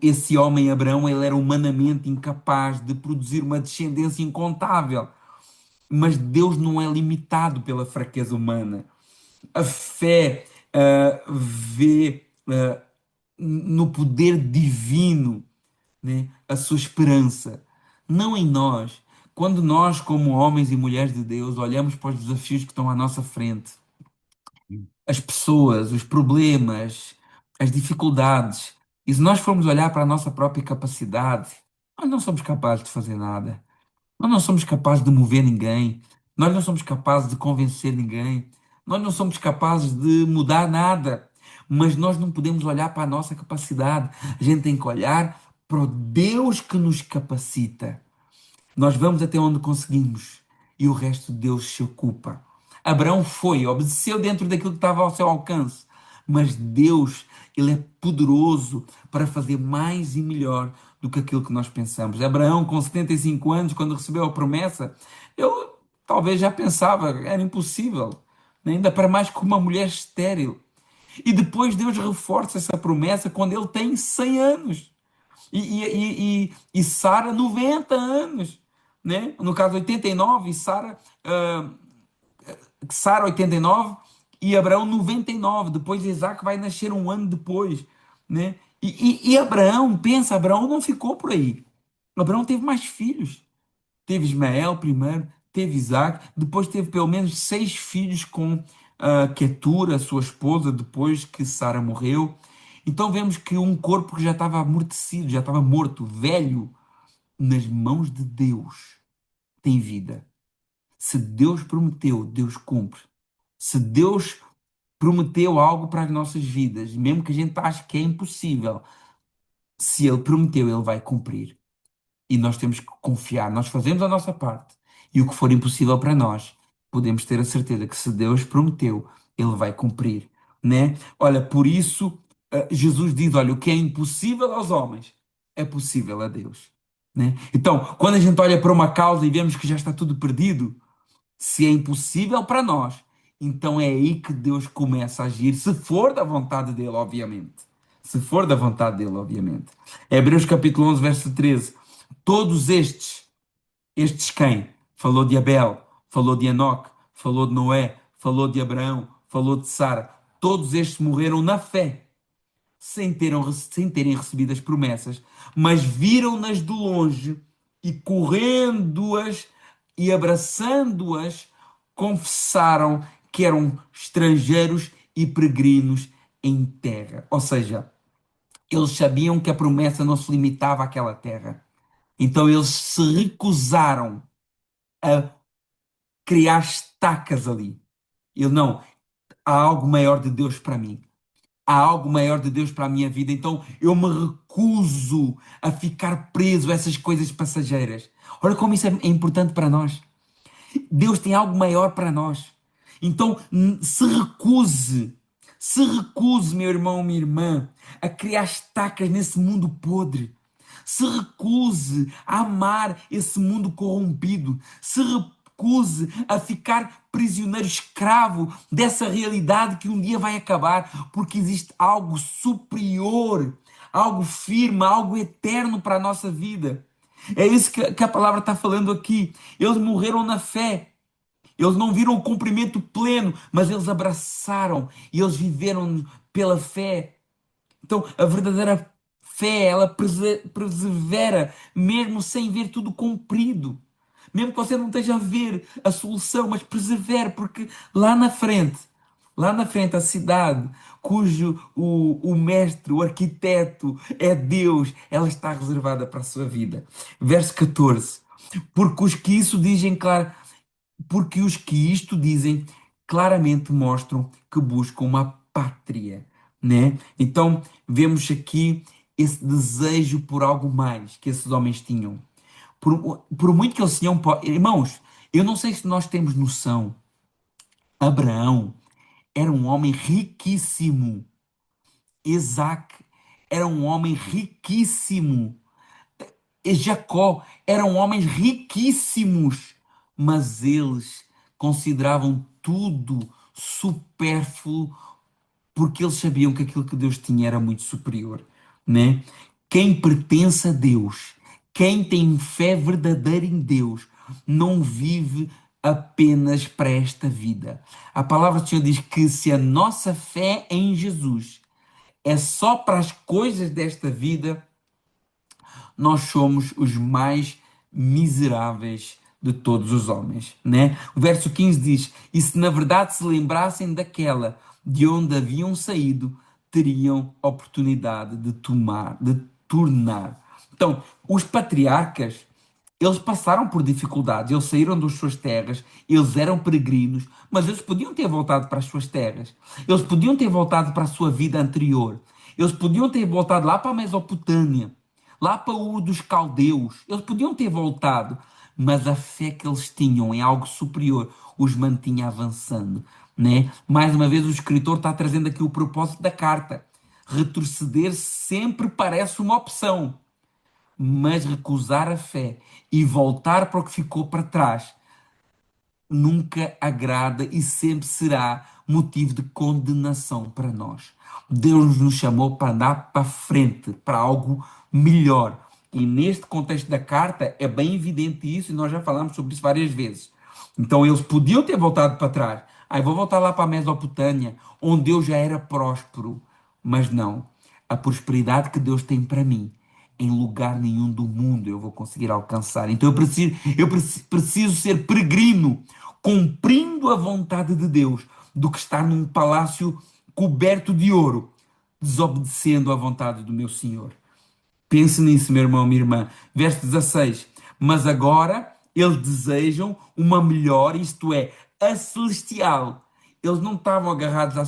Esse homem Abraão, ele era humanamente incapaz de produzir uma descendência incontável. Mas Deus não é limitado pela fraqueza humana. A fé vê no poder divino, né, a sua esperança, não em nós. Quando nós, como homens e mulheres de Deus, olhamos para os desafios que estão à nossa frente, as pessoas, os problemas, as dificuldades, e se nós formos olhar para a nossa própria capacidade, nós não somos capazes de fazer nada. Nós não somos capazes de mover ninguém. Nós não somos capazes de convencer ninguém. Nós não somos capazes de mudar nada. Mas nós não podemos olhar para a nossa capacidade. A gente tem que olhar para o Deus que nos capacita. Nós vamos até onde conseguimos e o resto Deus se ocupa. Abraão foi, obedeceu dentro daquilo que estava ao seu alcance, mas Deus, ele é poderoso para fazer mais e melhor do que aquilo que nós pensamos. Abraão, com 75 anos, quando recebeu a promessa, ele talvez já pensava, era impossível, ainda para mais com uma mulher estéril. E depois Deus reforça essa promessa quando ele tem 100 anos. E Sara, 90 anos, né? No caso, 89, Sara 89 e Abraão 99. Depois Isaac vai nascer um ano depois, né? E Abraão, pensa, Abraão não ficou por aí. Abraão teve mais filhos. Teve Ismael primeiro, teve Isaac, depois teve pelo menos 6 filhos com Quetura, sua esposa, depois que Sara morreu. Então vemos que um corpo que já estava amortecido, já estava morto, velho, nas mãos de Deus, tem vida. Se Deus prometeu, Deus cumpre. Se Deus prometeu algo para as nossas vidas, mesmo que a gente ache que é impossível, se Ele prometeu, Ele vai cumprir. E nós temos que confiar, nós fazemos a nossa parte. E o que for impossível para nós, podemos ter a certeza que se Deus prometeu, Ele vai cumprir, né? Olha, por isso, Jesus diz, olha, o que é impossível aos homens, é possível a Deus, né? Então, quando a gente olha para uma causa e vemos que já está tudo perdido, se é impossível para nós, então é aí que Deus começa a agir, se for da vontade dele, obviamente. Se for da vontade dele, obviamente. Hebreus capítulo 11, verso 13. Todos estes quem? Falou de Abel, falou de Enoque, falou de Noé, falou de Abraão, falou de Sara. Todos estes morreram na fé, sem terem recebido as promessas, mas viram-nas de longe e correndo-as e abraçando-as, confessaram que eram estrangeiros e peregrinos em terra. Ou seja, eles sabiam que a promessa não se limitava àquela terra. Então eles se recusaram a criar estacas ali. Ele não, há algo maior de Deus para mim. Há algo maior de Deus para a minha vida, então eu me recuso a ficar preso a essas coisas passageiras. Olha como isso é importante para nós. Deus tem algo maior para nós. Então se recuse, meu irmão, minha irmã, a criar estacas nesse mundo podre. Se recuse a amar esse mundo corrompido. Se recuse a ficar prisioneiro, escravo dessa realidade que um dia vai acabar, porque existe algo superior, algo firme, algo eterno para a nossa vida. É isso que a palavra está falando aqui. Eles morreram na fé. Eles não viram o cumprimento pleno, mas eles abraçaram e eles viveram pela fé. Então, a verdadeira fé, ela persevera, mesmo sem ver tudo cumprido. Mesmo que você não esteja a ver a solução, mas persevere, porque lá na frente, a cidade cujo o mestre, o arquiteto é Deus, ela está reservada para a sua vida. Verso 14. Porque os que isso dizem, claro, porque os que isto dizem claramente mostram que buscam uma pátria, né? Então vemos aqui esse desejo por algo mais que esses homens tinham. Por muito que eles tinham, irmãos, eu não sei se nós temos noção. Abraão era um homem riquíssimo. Isaac era um homem riquíssimo. E Jacó eram homens riquíssimos, mas eles consideravam tudo supérfluo porque eles sabiam que aquilo que Deus tinha era muito superior. né? Quem pertence a Deus, quem tem fé verdadeira em Deus, não vive apenas para esta vida. A palavra do Senhor diz que se a nossa fé em Jesus é só para as coisas desta vida, nós somos os mais miseráveis de todos os homens, né? O verso 15 diz: E se na verdade se lembrassem daquela de onde haviam saído, teriam oportunidade de tomar, de tornar. Então, os patriarcas, eles passaram por dificuldades, eles saíram das suas terras, eles eram peregrinos, mas eles podiam ter voltado para as suas terras, eles podiam ter voltado para a sua vida anterior, eles podiam ter voltado lá para a Mesopotâmia, lá para o Ur dos Caldeus, eles podiam ter voltado, mas a fé que eles tinham em algo superior os mantinha avançando, né? Mais uma vez o escritor está trazendo aqui o propósito da carta. Retroceder sempre parece uma opção, mas recusar a fé e voltar para o que ficou para trás nunca agrada e sempre será motivo de condenação para nós. Deus nos chamou para andar para frente, para algo melhor. E neste contexto da carta é bem evidente isso, e nós já falamos sobre isso várias vezes. Então eles podiam ter voltado para trás. Aí vou voltar lá para a Mesopotâmia, onde eu já era próspero. Mas não. A prosperidade que Deus tem para mim, em lugar nenhum do mundo eu vou conseguir alcançar. Então eu preciso ser peregrino, cumprindo a vontade de Deus, do que estar num palácio coberto de ouro, desobedecendo à vontade do meu Senhor. Pense nisso, meu irmão, minha irmã. Verso 16. Mas agora eles desejam uma melhor, isto é, a celestial. Eles não estavam agarrados à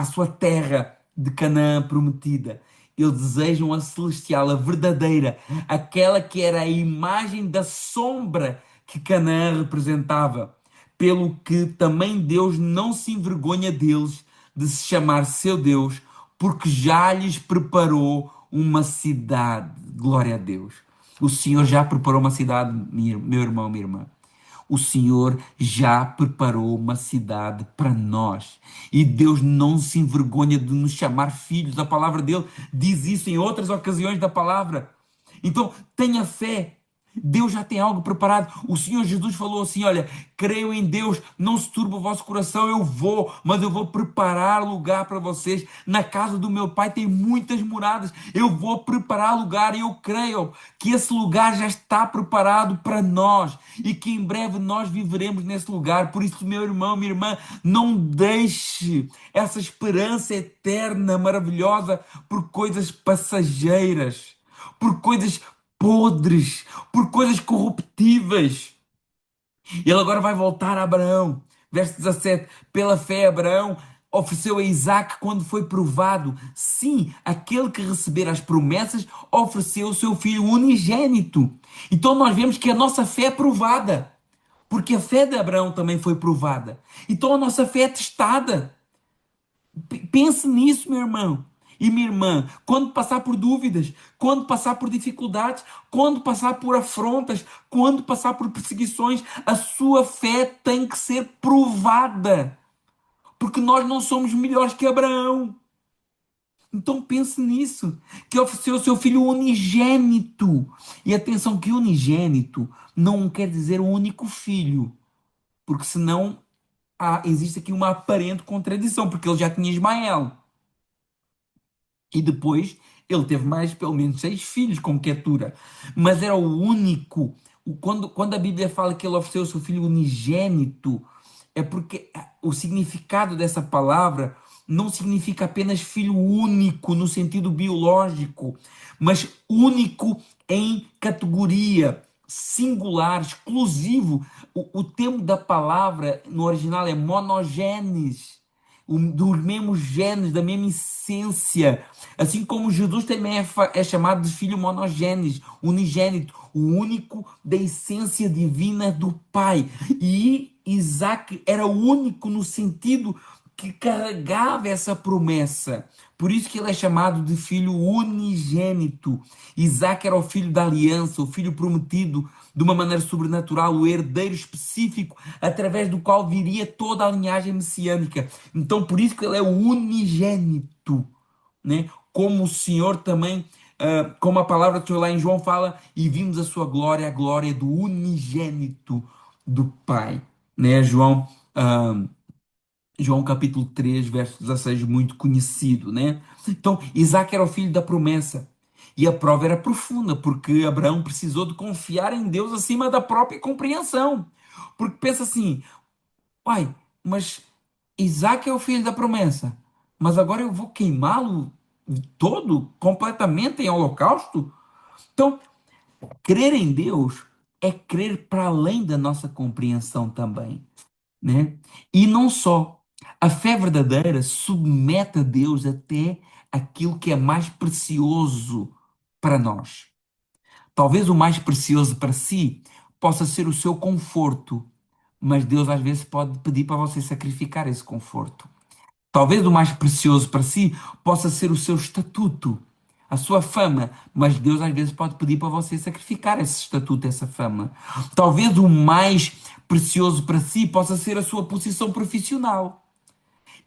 sua terra de Canaã prometida. Eles desejam a celestial, a verdadeira, aquela que era a imagem da sombra que Canaã representava. Pelo que também Deus não se envergonha deles de se chamar seu Deus, porque já lhes preparou uma cidade. Glória a Deus. O Senhor já preparou uma cidade, meu irmão, minha irmã. O Senhor já preparou uma cidade para nós. E Deus não se envergonha de nos chamar filhos. A palavra dele diz isso em outras ocasiões da palavra. Então, tenha fé. Deus já tem algo preparado. O Senhor Jesus falou assim: olha, creio em Deus, não se turbe o vosso coração, eu vou, mas eu vou preparar lugar para vocês. Na casa do meu Pai tem muitas moradas, eu vou preparar lugar e eu creio que esse lugar já está preparado para nós e que em breve nós viveremos nesse lugar. Por isso, meu irmão, minha irmã, não deixe essa esperança eterna, maravilhosa, por coisas passageiras, por coisas podres, por coisas corruptíveis. Ele agora vai voltar a Abraão. Verso 17: Pela fé, Abraão ofereceu a Isaac quando foi provado. Sim, aquele que receber as promessas ofereceu o seu filho unigênito. Então nós vemos que a nossa fé é provada, porque a fé de Abraão também foi provada. Então a nossa fé é testada. Pense nisso, meu irmão e minha irmã. Quando passar por dúvidas, quando passar por dificuldades, quando passar por afrontas, quando passar por perseguições, a sua fé tem que ser provada. Porque nós não somos melhores que Abraão. Então pense nisso, que ofereceu o seu filho unigênito. E atenção que unigênito não quer dizer o único filho, porque senão existe aqui uma aparente contradição, porque ele já tinha Ismael. E depois ele teve mais, pelo menos, 6 filhos com Quetura. Mas era o único. Quando a Bíblia fala que ele ofereceu o seu filho unigênito, é porque o significado dessa palavra não significa apenas filho único no sentido biológico, mas único em categoria, singular, exclusivo. O termo da palavra no original é monogenes, dos mesmos genes, da mesma essência. Assim como Jesus também é chamado de filho monogênese, unigênito, o único da essência divina do Pai. E Isaac era o único no sentido que carregava essa promessa. Por isso que ele é chamado de filho unigênito. Isaac era o filho da aliança, o filho prometido de uma maneira sobrenatural, o herdeiro específico através do qual viria toda a linhagem messiânica. Então, por isso que ele é o unigênito, né? como o Senhor também, como a palavra do Senhor lá em João fala, e vimos a glória do unigênito do Pai, né? João capítulo 3 verso 16, muito conhecido, né? Então, Isaac era o filho da promessa. E a prova era profunda, porque Abraão precisou de confiar em Deus acima da própria compreensão. Porque pensa assim, pai, mas Isaac é o filho da promessa, mas agora eu vou queimá-lo todo, completamente em holocausto? Então, crer em Deus é crer para além da nossa compreensão também, né? E não só. A fé verdadeira submete a Deus até aquilo que é mais precioso para nós. Talvez o mais precioso para si possa ser o seu conforto, mas Deus às vezes pode pedir para você sacrificar esse conforto. Talvez o mais precioso para si possa ser o seu estatuto, a sua fama, mas Deus às vezes pode pedir para você sacrificar esse estatuto, essa fama. Talvez o mais precioso para si possa ser a sua posição profissional.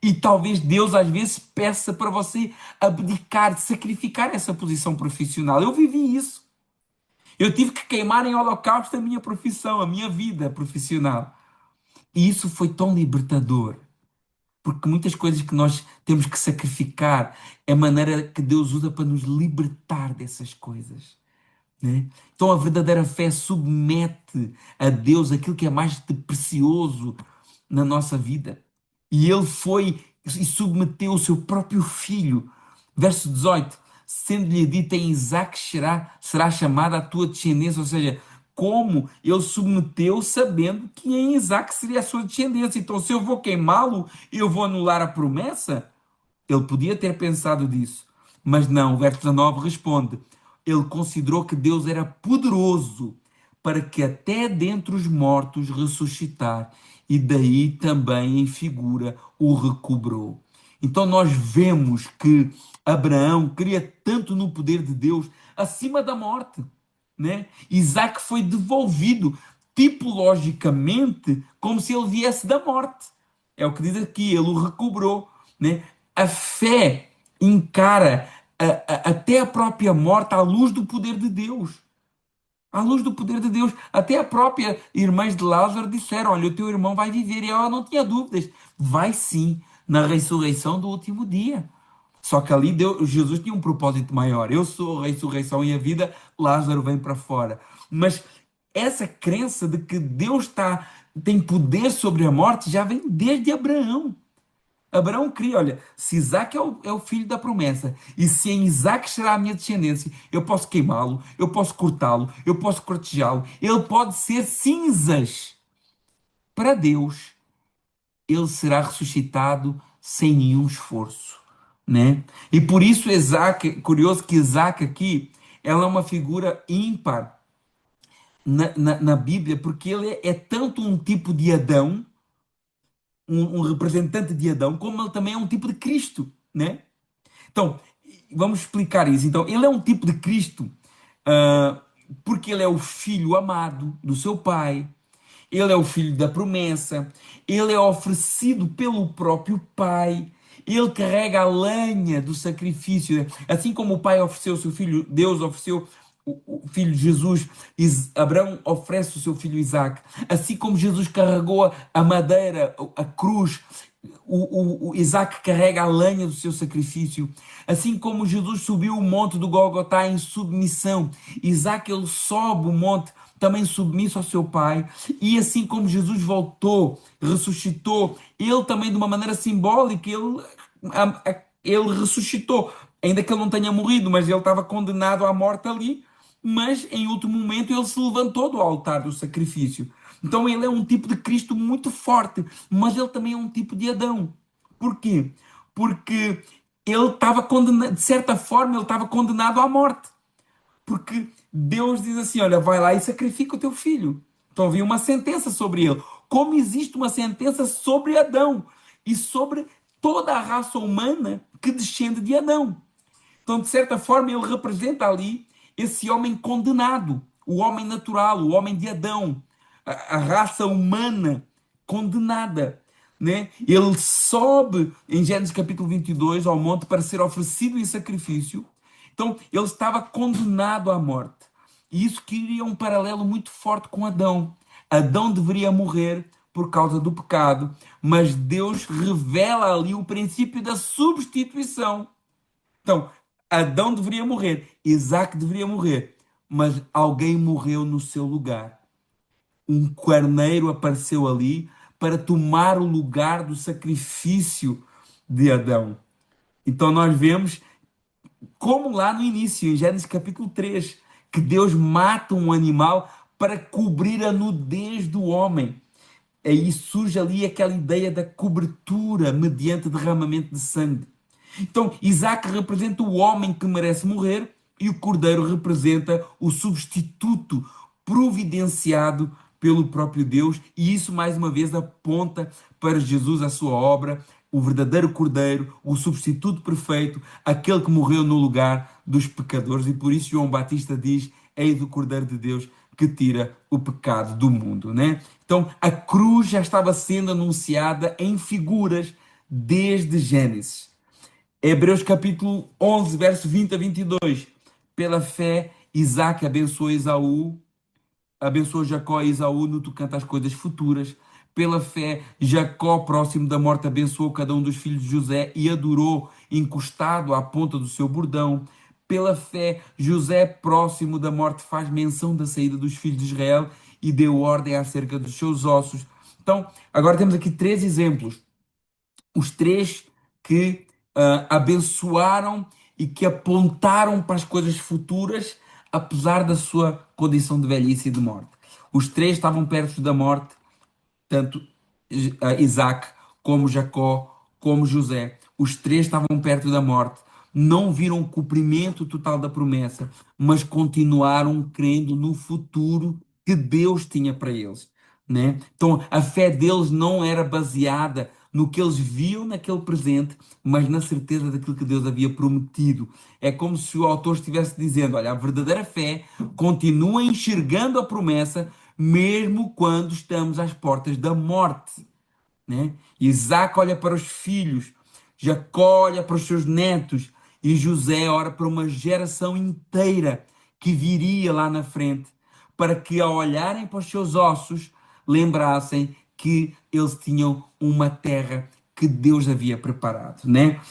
E talvez Deus às vezes peça para você abdicar, sacrificar essa posição profissional. Eu vivi isso. Eu tive que queimar em holocausto a minha profissão, a minha vida profissional. E isso foi tão libertador. Porque muitas coisas que nós temos que sacrificar é a maneira que Deus usa para nos libertar dessas coisas, né? Então a verdadeira fé submete a Deus aquilo que é mais de precioso na nossa vida. E ele foi e submeteu o seu próprio filho. Verso 18: sendo-lhe dito em Isaque será chamada a tua descendência, ou seja, como ele submeteu sabendo que em Isaque seria a sua descendência. Então, se eu vou queimá-lo, eu vou anular a promessa? Ele podia ter pensado disso, mas não. O verso 19 responde: ele considerou que Deus era poderoso para que até dentre os mortos ressuscitar, e daí também em figura o recobrou. Então nós vemos que Abraão cria tanto no poder de Deus acima da morte, né? Isaac foi devolvido tipologicamente como se ele viesse da morte. É o que diz aqui, ele o recobrou, né? A fé encara até a própria morte à luz do poder de Deus. À luz do poder de Deus. Até a própria irmãs de Lázaro disseram: olha, o teu irmão vai viver. E ela não tinha dúvidas. Vai sim, na ressurreição do último dia. Só que ali Jesus tinha um propósito maior. Eu sou a ressurreição e a vida, Lázaro vem para fora. Mas essa crença de que tem poder sobre a morte já vem desde Abraão. Abraão cria, olha, se Isaac é o filho da promessa, e se em Isaac será a minha descendência, eu posso queimá-lo, eu posso cortá-lo, eu posso cortejá-lo, ele pode ser cinzas. Para Deus, ele será ressuscitado sem nenhum esforço, né? E por isso Isaac, curioso que Isaac aqui, ela é uma figura ímpar na Bíblia, porque ele é tanto um tipo de Adão, um representante de Adão, como ele também é um tipo de Cristo, né? Então, vamos explicar isso. Então, ele é um tipo de Cristo, ah, porque ele é o filho amado do seu pai, ele é o filho da promessa, ele é oferecido pelo próprio pai, ele carrega a lenha do sacrifício. Assim como o pai ofereceu o seu filho, Deus ofereceu o filho Jesus, Abraão oferece o seu filho Isaac. Assim como Jesus carregou a madeira, a cruz, o Isaac carrega a lenha do seu sacrifício. Assim como Jesus subiu o monte do Gólgota em submissão, Isaac ele sobe o monte também submisso ao seu pai. E assim como Jesus voltou, ressuscitou, ele também de uma maneira simbólica, ele ressuscitou. Ainda que ele não tenha morrido, mas ele estava condenado à morte ali. Mas em último momento ele se levantou do altar do sacrifício. Então ele é um tipo de Cristo muito forte, mas ele também é um tipo de Adão. Porquê? Porque ele estava condenado, de certa forma, ele estava condenado à morte. Porque Deus diz assim: olha, vai lá e sacrifica o teu filho. Então havia uma sentença sobre ele. Como existe uma sentença sobre Adão e sobre toda a raça humana que descende de Adão. Então, de certa forma, ele representa ali esse homem condenado, o homem natural, o homem de Adão, a raça humana condenada. né? Ele sobe em Gênesis capítulo 22 ao monte para ser oferecido em sacrifício. Então, ele estava condenado à morte. E isso cria um paralelo muito forte com Adão. Adão deveria morrer por causa do pecado, mas Deus revela ali o princípio da substituição. Então, Adão deveria morrer, Isaac deveria morrer, mas alguém morreu no seu lugar. Um carneiro apareceu ali para tomar o lugar do sacrifício de Adão. Então nós vemos, como lá no início, em Gênesis capítulo 3, que Deus mata um animal para cobrir a nudez do homem. Aí surge ali aquela ideia da cobertura mediante derramamento de sangue. Então, Isaac representa o homem que merece morrer e o cordeiro representa o substituto providenciado pelo próprio Deus, e isso mais uma vez aponta para Jesus, a sua obra, o verdadeiro cordeiro, o substituto perfeito, aquele que morreu no lugar dos pecadores, e por isso João Batista diz: Eis o Cordeiro de Deus que tira o pecado do mundo, né? Então, a cruz já estava sendo anunciada em figuras desde Gênesis. Hebreus capítulo 11, verso 20 a 22. Pela fé, Isaac abençoou Esaú, abençoou Jacó e Esaú no tocante às coisas futuras. Pela fé, Jacó, próximo da morte, abençoou cada um dos filhos de José e adorou, encostado à ponta do seu bordão. Pela fé, José, próximo da morte, faz menção da saída dos filhos de Israel e deu ordem acerca dos seus ossos. Então, agora temos aqui três exemplos, os três que abençoaram e que apontaram para as coisas futuras, apesar da sua condição de velhice e de morte. Os três estavam perto da morte, tanto Isaac como Jacó, como José. Os três estavam perto da morte. Não viram o cumprimento total da promessa, mas continuaram crendo no futuro que Deus tinha para eles, né? Então, a fé deles não era baseada no que eles viam naquele presente, mas na certeza daquilo que Deus havia prometido. É como se o autor estivesse dizendo: olha, a verdadeira fé continua enxergando a promessa, mesmo quando estamos às portas da morte, né? Isaac olha para os filhos, Jacó olha para os seus netos e José olha para uma geração inteira que viria lá na frente, para que ao olharem para os seus ossos lembrassem que eles tinham uma terra que Deus havia preparado, né?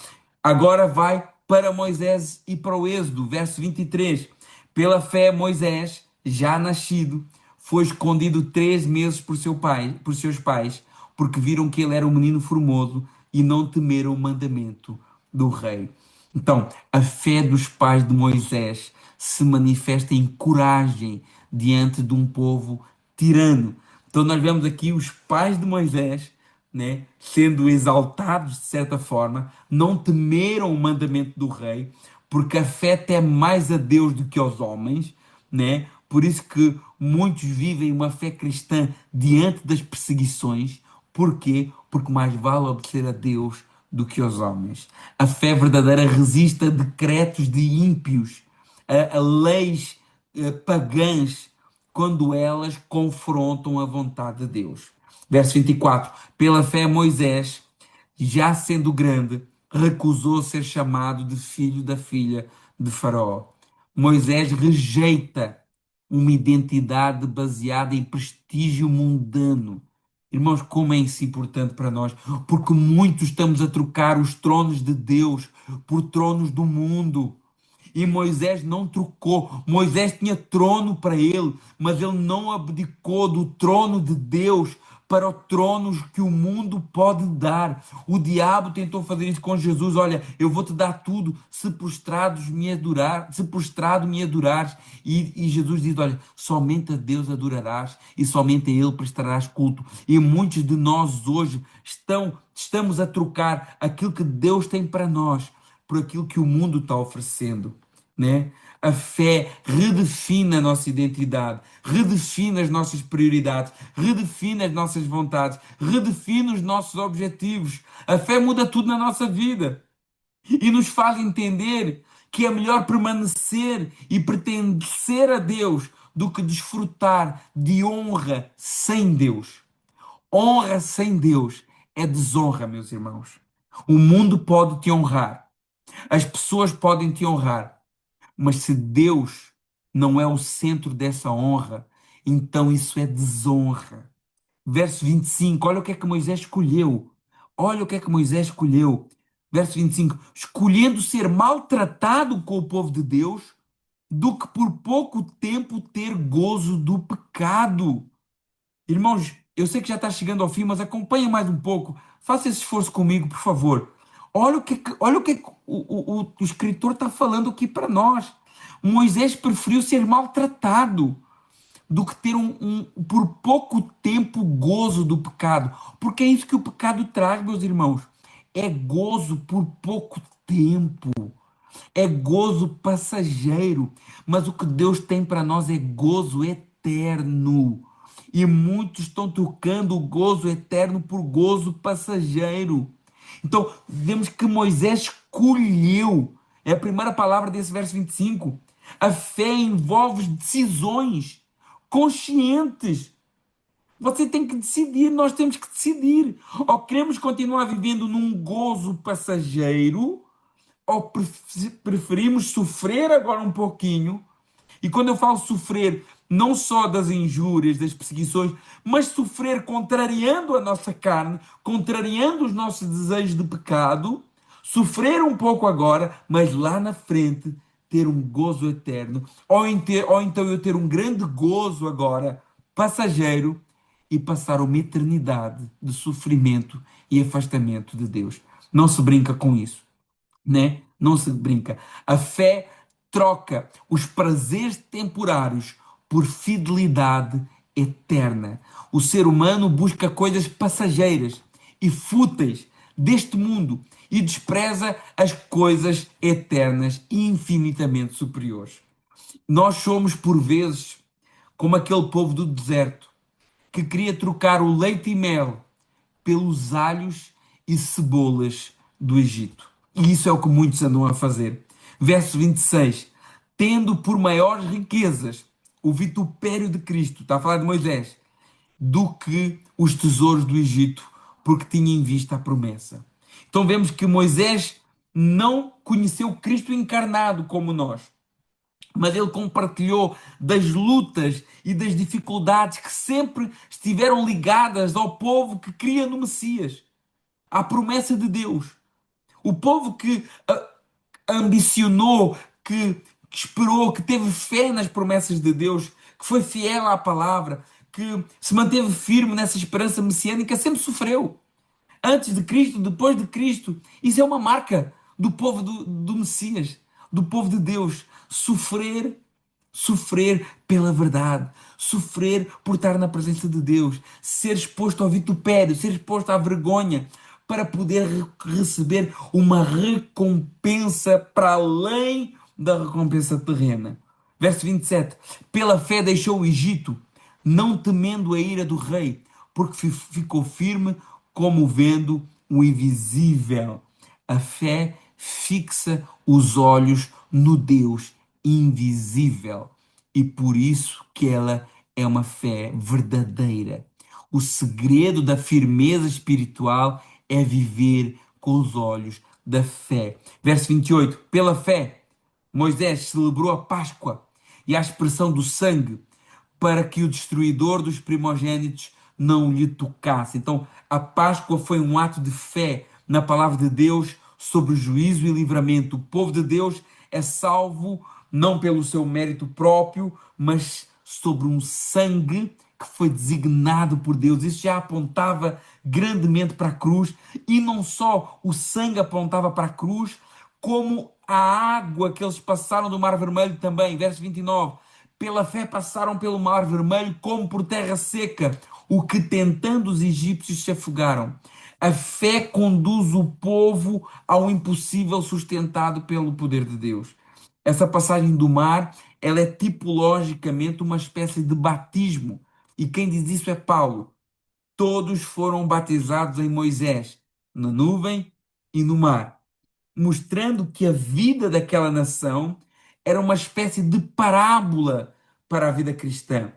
Agora vai para Moisés e para o Êxodo, verso 23. Pela fé, Moisés, já nascido, foi escondido 3 meses por seu pai, por seus pais, porque viram que ele era um menino formoso e não temeram o mandamento do rei. Então, a fé dos pais de Moisés se manifesta em coragem diante de um povo tirano. Então, nós vemos aqui os pais de Moisés, né, sendo exaltados de certa forma, não temeram o mandamento do rei, porque a fé teme mais a Deus do que aos homens, né? Por isso que muitos vivem uma fé cristã diante das perseguições. Porquê? Porque mais vale obedecer a Deus do que aos homens. A fé verdadeira resiste a decretos de ímpios, a leis pagãs, quando elas confrontam a vontade de Deus. Verso 24. Pela fé, Moisés, já sendo grande, recusou ser chamado de filho da filha de Faraó. Moisés rejeita uma identidade baseada em prestígio mundano. Irmãos, como é isso importante para nós? Porque muitos estamos a trocar os tronos de Deus por tronos do mundo. E Moisés não trocou. Moisés tinha trono para ele, mas ele não abdicou do trono de Deus para o trono que o mundo pode dar. O diabo tentou fazer isso com Jesus. Olha, eu vou te dar tudo se prostrados me adorar, se prostrado me adorares. E Jesus diz: olha, somente a Deus adorarás e somente a Ele prestarás culto. E muitos de nós hoje estamos a trocar aquilo que Deus tem para nós por aquilo que o mundo está oferecendo, né? A fé redefine a nossa identidade, redefine as nossas prioridades, redefine as nossas vontades, redefine os nossos objetivos. A fé muda tudo na nossa vida e nos faz entender que é melhor permanecer e pertencer a Deus do que desfrutar de honra sem Deus. Honra sem Deus é desonra, meus irmãos. O mundo pode te honrar, as pessoas podem te honrar, mas se Deus não é o centro dessa honra, então isso é desonra. Verso 25, olha o que é que Moisés escolheu. Olha o que é que Moisés escolheu. Verso 25, escolhendo ser maltratado com o povo de Deus, do que por pouco tempo ter gozo do pecado. Irmãos, eu sei que já está chegando ao fim, mas acompanha mais um pouco. Faça esse esforço comigo, por favor. Olha o que, é que o escritor está falando aqui para nós. Moisés preferiu ser maltratado do que ter por pouco tempo gozo do pecado. Porque é isso que o pecado traz, meus irmãos. É gozo por pouco tempo. É gozo passageiro. Mas o que Deus tem para nós é gozo eterno. E muitos estão trocando o gozo eterno por gozo passageiro. Então, vemos que Moisés escolheu. É a primeira palavra desse verso 25. A fé envolve decisões conscientes. Você tem que decidir, nós temos que decidir. Ou queremos continuar vivendo num gozo passageiro, ou preferimos sofrer agora um pouquinho. E quando eu falo sofrer, não só das injúrias, das perseguições, mas sofrer contrariando a nossa carne, contrariando os nossos desejos de pecado, sofrer um pouco agora, mas lá na frente ter um gozo eterno, ou então eu ter um grande gozo agora, passageiro, e passar uma eternidade de sofrimento e afastamento de Deus. Não se brinca com isso, né? Não se brinca. A fé troca os prazeres temporários por fidelidade eterna. O ser humano busca coisas passageiras e fúteis deste mundo e despreza as coisas eternas e infinitamente superiores. Nós somos, por vezes, como aquele povo do deserto que queria trocar o leite e mel pelos alhos e cebolas do Egito. E isso é o que muitos andam a fazer. Verso 26. Tendo por maiores riquezas o vitupério de Cristo, está a falar de Moisés, do que os tesouros do Egito, porque tinha em vista a promessa. Então vemos que Moisés não conheceu Cristo encarnado como nós, mas ele compartilhou das lutas e das dificuldades que sempre estiveram ligadas ao povo que cria no Messias, à promessa de Deus. O povo que ambicionou, que esperou, que teve fé nas promessas de Deus, que foi fiel à palavra, que se manteve firme nessa esperança messiânica, sempre sofreu. Antes de Cristo, depois de Cristo. Isso é uma marca do povo do Messias, do povo de Deus. Sofrer pela verdade, sofrer por estar na presença de Deus, ser exposto ao vitupério, ser exposto à vergonha, para poder receber uma recompensa para além da recompensa terrena. Verso 27. Pela fé deixou o Egito, não temendo a ira do rei, porque ficou firme como vendo o invisível. A fé fixa os olhos no Deus invisível e por isso que ela é uma fé verdadeira. O segredo da firmeza espiritual é viver com os olhos da fé. Verso 28. Pela fé, Moisés celebrou a Páscoa e a expressão do sangue para que o destruidor dos primogênitos não lhe tocasse. Então, a Páscoa foi um ato de fé na palavra de Deus sobre o juízo e livramento. O povo de Deus é salvo não pelo seu mérito próprio, mas sobre um sangue que foi designado por Deus. Isso já apontava grandemente para a cruz, e não só o sangue apontava para a cruz, como a água que eles passaram do Mar Vermelho também. Verso 29. Pela fé passaram pelo Mar Vermelho como por terra seca, o que tentando os egípcios se afogaram. A fé conduz o povo ao impossível sustentado pelo poder de Deus. Essa passagem do mar, ela é tipologicamente uma espécie de batismo. E quem diz isso é Paulo. Todos foram batizados em Moisés, na nuvem e no mar, mostrando que a vida daquela nação era uma espécie de parábola para a vida cristã.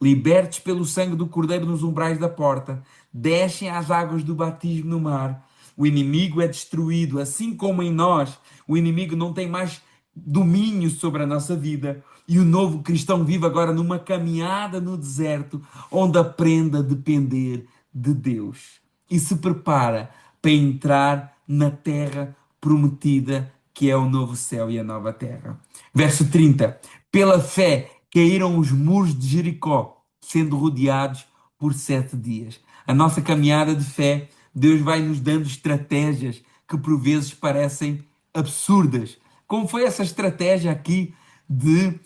libertos pelo sangue do Cordeiro nos umbrais da porta, descem às águas do batismo no mar. O inimigo é destruído, assim como em nós, o inimigo não tem mais domínio sobre a nossa vida. E o novo cristão vive agora numa caminhada no deserto, onde aprende a depender de Deus e se prepara para entrar na terra prometida, que é o novo céu e a nova terra. Verso 30. Pela fé caíram os muros de Jericó, sendo rodeados por 7 dias. A nossa caminhada de fé, Deus vai nos dando estratégias que por vezes parecem absurdas. Como foi essa estratégia aqui de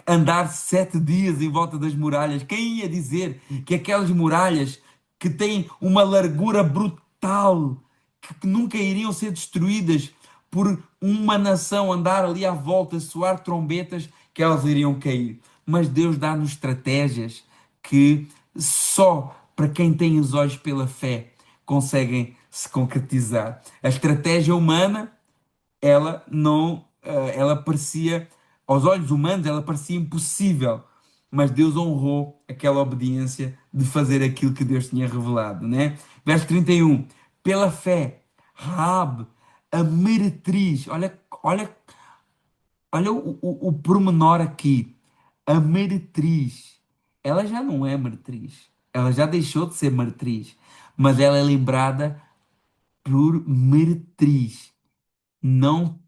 andar 7 dias em volta das muralhas? Quem ia dizer que aquelas muralhas que têm uma largura brutal, que nunca iriam ser destruídas por uma nação andar ali à volta, soar trombetas, que elas iriam cair? Mas Deus dá-nos estratégias que só para quem tem os olhos pela fé conseguem se concretizar. A estratégia humana, ela não, ela parecia, aos olhos humanos, ela parecia impossível, mas Deus honrou aquela obediência de fazer aquilo que Deus tinha revelado, né? Verso 31. Pela fé, Raabe, a meretriz, olha o pormenor aqui. A meretriz, ela já não é meretriz, ela já deixou de ser meretriz, mas ela é lembrada por meretriz. Não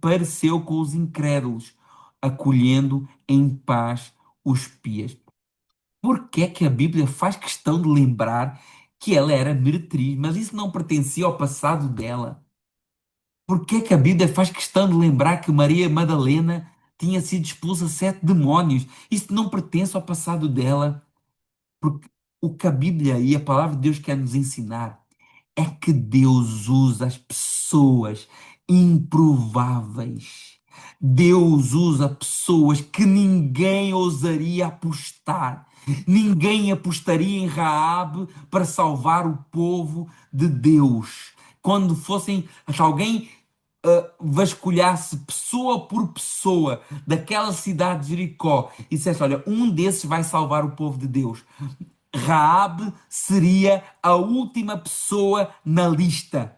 pareceu com os incrédulos, acolhendo em paz os pias. Por que é que a Bíblia faz questão de lembrar que ela era meretriz, mas isso não pertencia ao passado dela? Por que é que a Bíblia faz questão de lembrar que Maria Madalena tinha sido expulsa de 7 demónios? Isso não pertence ao passado dela, porque o que a Bíblia e a palavra de Deus quer nos ensinar é que Deus usa as pessoas improváveis. Deus usa pessoas que ninguém ousaria apostar. Ninguém apostaria em Raabe para salvar o povo de Deus. Quando fossem, se alguém vasculhasse pessoa por pessoa daquela cidade de Jericó e dissesse: olha, um desses vai salvar o povo de Deus, Raabe seria a última pessoa na lista.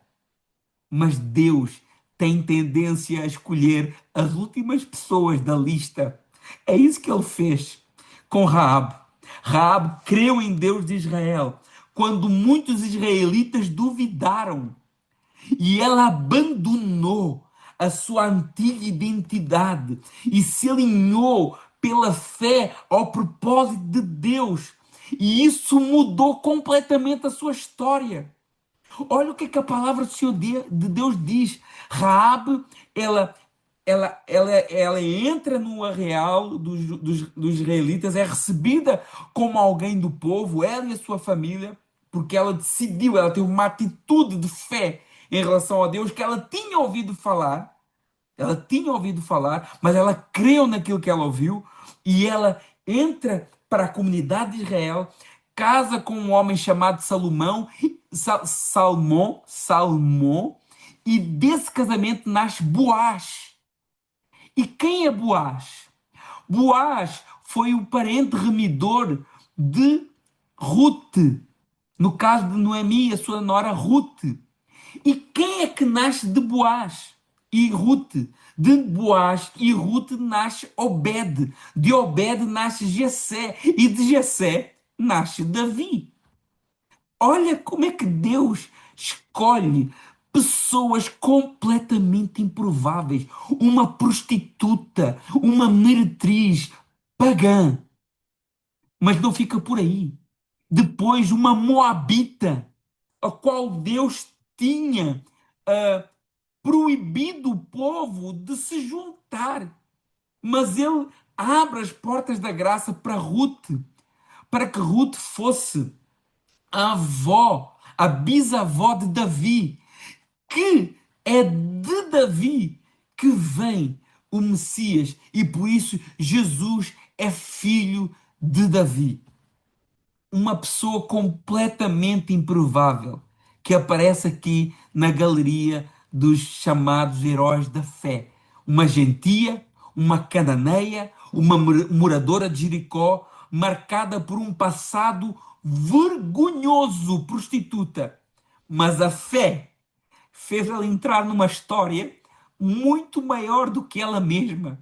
Mas Deus tem tendência a escolher as últimas pessoas da lista. É isso que ele fez com Raabe. Raabe creu em Deus de Israel quando muitos israelitas duvidaram, e ela abandonou a sua antiga identidade e se alinhou pela fé ao propósito de Deus. E isso mudou completamente a sua história. Olha o que é que a palavra do Senhor de Deus diz. Raabe, ela entra no arraial dos israelitas, é recebida como alguém do povo, ela e a sua família, porque ela decidiu, ela teve uma atitude de fé em relação a Deus que ela tinha ouvido falar, mas ela creu naquilo que ela ouviu e ela entra para a comunidade de Israel, casa com um homem chamado Salmão, e desse casamento nasce Boaz. E quem é Boaz? Boaz foi o parente remidor de Ruth, no caso de Noemi, a sua nora Ruth. E quem é que nasce de Boaz e Ruth? De Boaz e Ruth nasce Obed. De Obed nasce Jessé. E de Jessé nasce Davi. Olha como é que Deus escolhe pessoas completamente improváveis. Uma prostituta, uma meretriz pagã. Mas não fica por aí. Depois, uma moabita, a qual Deus tinha proibido o povo de se juntar. Mas ele abre as portas da graça para Ruth, para que Ruth fosse a avó, a bisavó de Davi, que é de Davi que vem o Messias, e por isso Jesus é filho de Davi. Uma pessoa completamente improvável que aparece aqui na galeria dos chamados heróis da fé. Uma gentia, uma cananeia, uma moradora de Jericó, marcada por um passado vergonhoso, prostituta. Mas a fé fez ela entrar numa história muito maior do que ela mesma.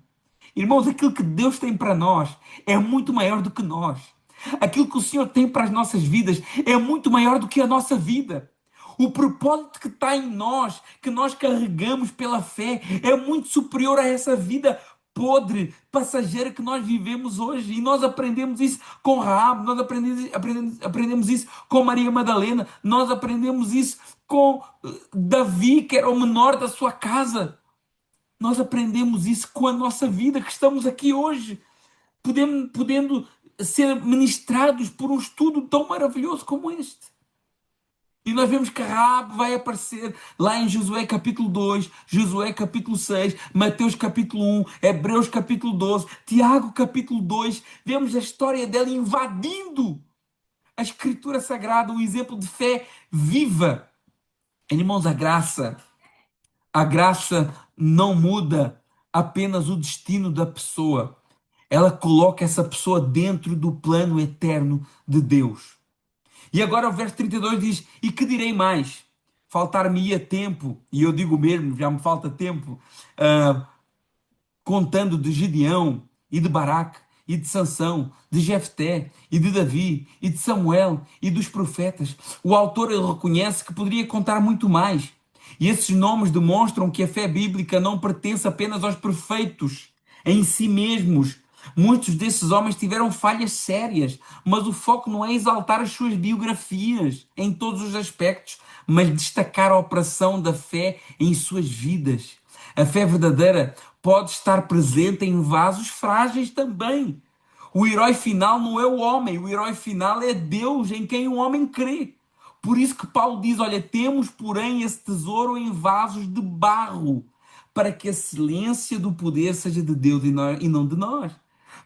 Irmãos, aquilo que Deus tem para nós é muito maior do que nós. Aquilo que o Senhor tem para as nossas vidas é muito maior do que a nossa vida. O propósito que está em nós, que nós carregamos pela fé, é muito superior a essa vida podre, passageira que nós vivemos hoje. E nós aprendemos isso com Raab, nós aprendemos isso com Maria Madalena, nós aprendemos isso com Davi, que era o menor da sua casa. Nós aprendemos isso com a nossa vida, que estamos aqui hoje, podendo ser ministrados por um estudo tão maravilhoso como este. E nós vemos que Raabe vai aparecer lá em Josué capítulo 2, Josué capítulo 6, Mateus capítulo 1, Hebreus capítulo 12, Tiago capítulo 2. Vemos a história dela invadindo a Escritura Sagrada, um exemplo de fé viva. Irmãos, a graça não muda apenas o destino da pessoa. Ela coloca essa pessoa dentro do plano eterno de Deus. E agora o verso 32 diz: E que direi mais? Faltar-me-ia tempo, e eu digo mesmo, já me falta tempo, contando de Gideão e de Baraque e de Sansão, de Jefté e de Davi e de Samuel e dos profetas. O autor ele reconhece que poderia contar muito mais. E esses nomes demonstram que a fé bíblica não pertence apenas aos perfeitos em si mesmos. Muitos desses homens tiveram falhas sérias, mas o foco não é exaltar as suas biografias em todos os aspectos, mas destacar a operação da fé em suas vidas. A fé verdadeira pode estar presente em vasos frágeis também. O herói final não é o homem, o herói final é Deus em quem o homem crê. Por isso que Paulo diz: olha, temos, porém, esse tesouro em vasos de barro, para que a excelência do poder seja de Deus e não de nós.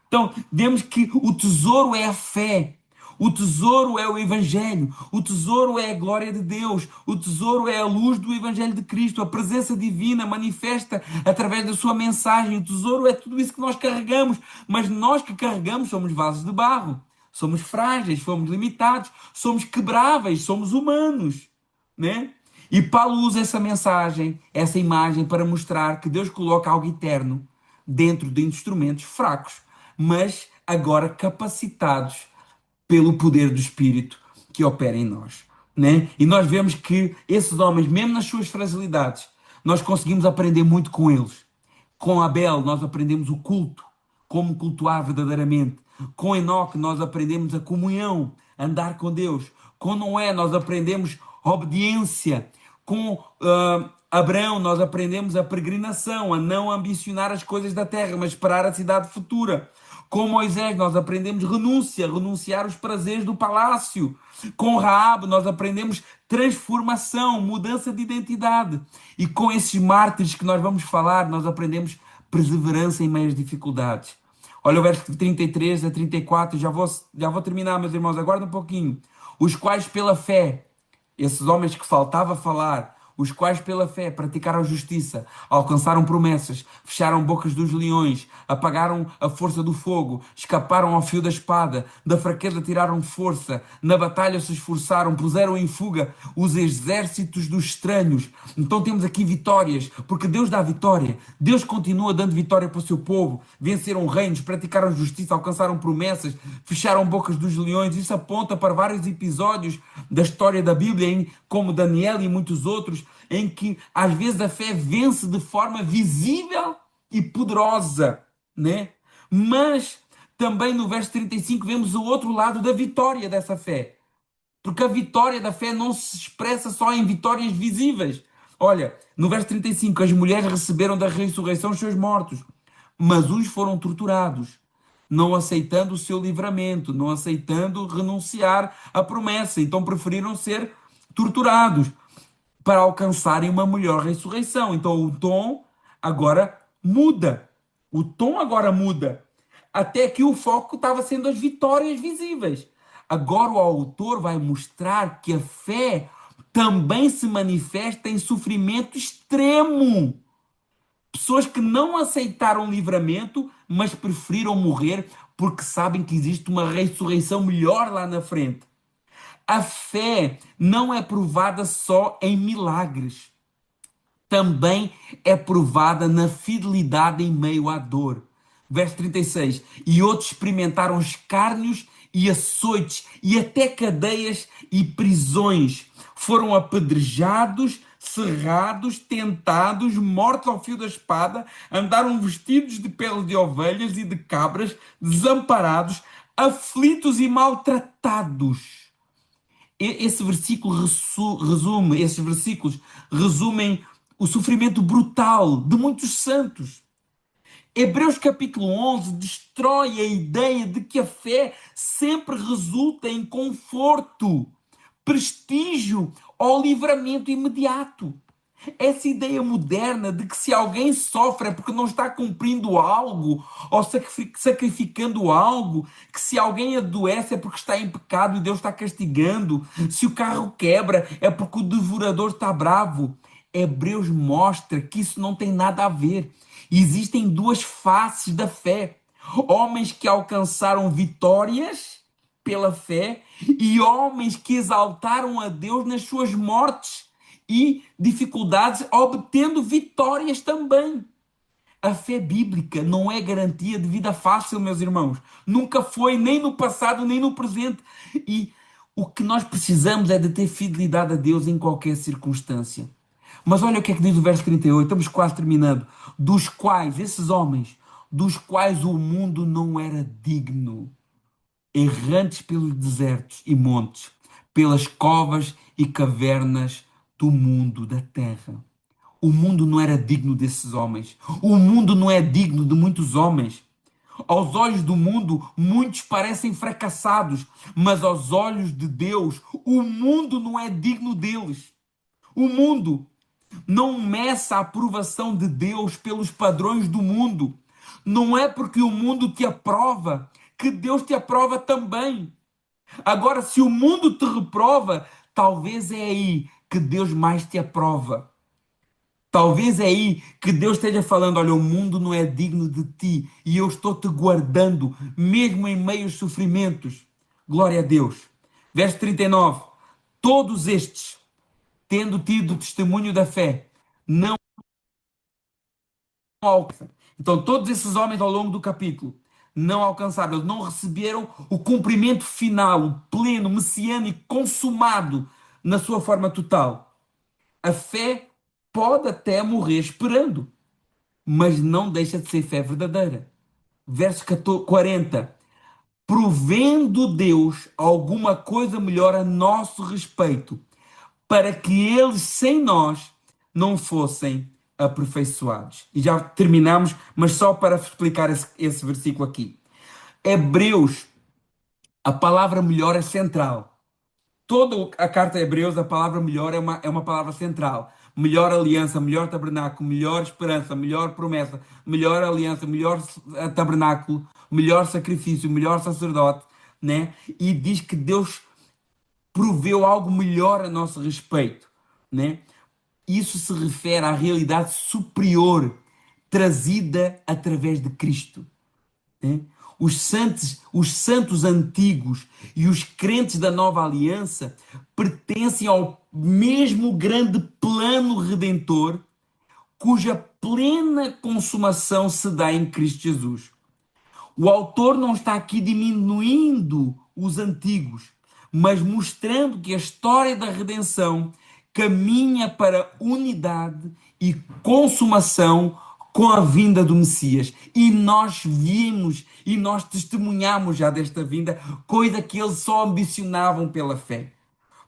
Então, vemos que o tesouro é a fé, o tesouro é o Evangelho, o tesouro é a glória de Deus, o tesouro é a luz do Evangelho de Cristo, a presença divina manifesta através da sua mensagem. O tesouro é tudo isso que nós carregamos, mas nós que carregamos somos vasos de barro, somos frágeis, somos limitados, somos quebráveis, somos humanos, né? E Paulo usa essa mensagem, essa imagem, para mostrar que Deus coloca algo eterno dentro de instrumentos fracos, mas agora capacitados pelo poder do Espírito que opera em nós, né? E nós vemos que esses homens, mesmo nas suas fragilidades, nós conseguimos aprender muito com eles. Com Abel, nós aprendemos o culto, como cultuar verdadeiramente. Com Enoque, nós aprendemos a comunhão, andar com Deus. Com Noé, nós aprendemos a obediência. Com Abraão, nós aprendemos a peregrinação, a não ambicionar as coisas da terra, mas esperar a cidade futura. Com Moisés, nós aprendemos renúncia, renunciar os prazeres do palácio. Com Raabe, nós aprendemos transformação, mudança de identidade. E com esses mártires que nós vamos falar, nós aprendemos perseverança em meio às dificuldades. Olha o verso 33 a 34, já vou terminar, meus irmãos, aguarda um pouquinho. Os quais pela fé, esses homens que faltava falar, os quais pela fé praticaram justiça, alcançaram promessas, fecharam bocas dos leões, apagaram a força do fogo, escaparam ao fio da espada, da fraqueza tiraram força, na batalha se esforçaram, puseram em fuga os exércitos dos estranhos. Então temos aqui vitórias, porque Deus dá vitória. Deus continua dando vitória para o seu povo. Venceram reinos, praticaram justiça, alcançaram promessas, fecharam bocas dos leões. Isso aponta para vários episódios da história da Bíblia, como Daniel e muitos outros, em que às vezes a fé vence de forma visível e poderosa, né? Mas também no verso 35 vemos o outro lado da vitória dessa fé. Porque a vitória da fé não se expressa só em vitórias visíveis. Olha, no verso 35, as mulheres receberam da ressurreição os seus mortos, mas uns foram torturados, não aceitando o seu livramento, não aceitando renunciar à promessa. Então preferiram ser torturados para alcançarem uma melhor ressurreição. Então o tom agora muda. O tom agora muda. Até que o foco estava sendo as vitórias visíveis. Agora o autor vai mostrar que a fé também se manifesta em sofrimento extremo. Pessoas que não aceitaram o livramento, mas preferiram morrer porque sabem que existe uma ressurreição melhor lá na frente. A fé não é provada só em milagres, também é provada na fidelidade em meio à dor. Verso 36. E outros experimentaram escárnios e açoites e até cadeias e prisões. Foram apedrejados, cerrados, tentados, mortos ao fio da espada, andaram vestidos de pele de ovelhas e de cabras, desamparados, aflitos e maltratados. Esse versículo resume, esses versículos resumem o sofrimento brutal de muitos santos. Hebreus capítulo 11 destrói a ideia de que a fé sempre resulta em conforto, prestígio ou livramento imediato. Essa ideia moderna de que se alguém sofre é porque não está cumprindo algo ou sacrificando algo, que se alguém adoece é porque está em pecado e Deus está castigando, se o carro quebra é porque o devorador está bravo. Hebreus mostra que isso não tem nada a ver. Existem duas faces da fé: homens que alcançaram vitórias pela fé e homens que exaltaram a Deus nas suas mortes e dificuldades, obtendo vitórias também. A fé bíblica não é garantia de vida fácil, meus irmãos. Nunca foi, nem no passado, nem no presente. E o que nós precisamos é de ter fidelidade a Deus em qualquer circunstância. Mas olha o que é que diz o verso 38, estamos quase terminando. Dos quais, esses homens, dos quais o mundo não era digno, errantes pelos desertos e montes, pelas covas e cavernas do mundo, da terra. O mundo não era digno desses homens. O mundo não é digno de muitos homens. Aos olhos do mundo, muitos parecem fracassados, mas aos olhos de Deus, o mundo não é digno deles. O mundo não meça a aprovação de Deus pelos padrões do mundo. Não é porque o mundo te aprova que Deus te aprova também. Agora, se o mundo te reprova, talvez é aí que Deus mais te aprova. Talvez é aí que Deus esteja falando: olha, o mundo não é digno de ti e eu estou te guardando, mesmo em meio aos sofrimentos. Glória a Deus. Verso 39. Todos estes, tendo tido testemunho da fé, não alcançam. Então, todos esses homens ao longo do capítulo não alcançaram, eles não receberam o cumprimento final, o pleno, messiânico, consumado na sua forma total. A fé pode até morrer esperando, mas não deixa de ser fé verdadeira. Verso 40. Provendo Deus alguma coisa melhor a nosso respeito, para que eles sem nós não fossem aperfeiçoados. E já terminamos, mas só para explicar esse versículo aqui. Hebreus, a palavra melhor é central. Toda a carta de Hebreus, a palavra melhor é uma palavra central. Melhor aliança, melhor tabernáculo, melhor esperança, melhor promessa, melhor aliança, melhor tabernáculo, melhor sacrifício, melhor sacerdote, né? E diz que Deus proveu algo melhor a nosso respeito, né? Isso se refere à realidade superior trazida através de Cristo, né? Os santos antigos e os crentes da nova aliança pertencem ao mesmo grande plano redentor, cuja plena consumação se dá em Cristo Jesus. O autor não está aqui diminuindo os antigos, mas mostrando que a história da redenção caminha para unidade e consumação com a vinda do Messias. E nós vimos e nós testemunhamos já desta vinda, coisa que eles só ambicionavam pela fé.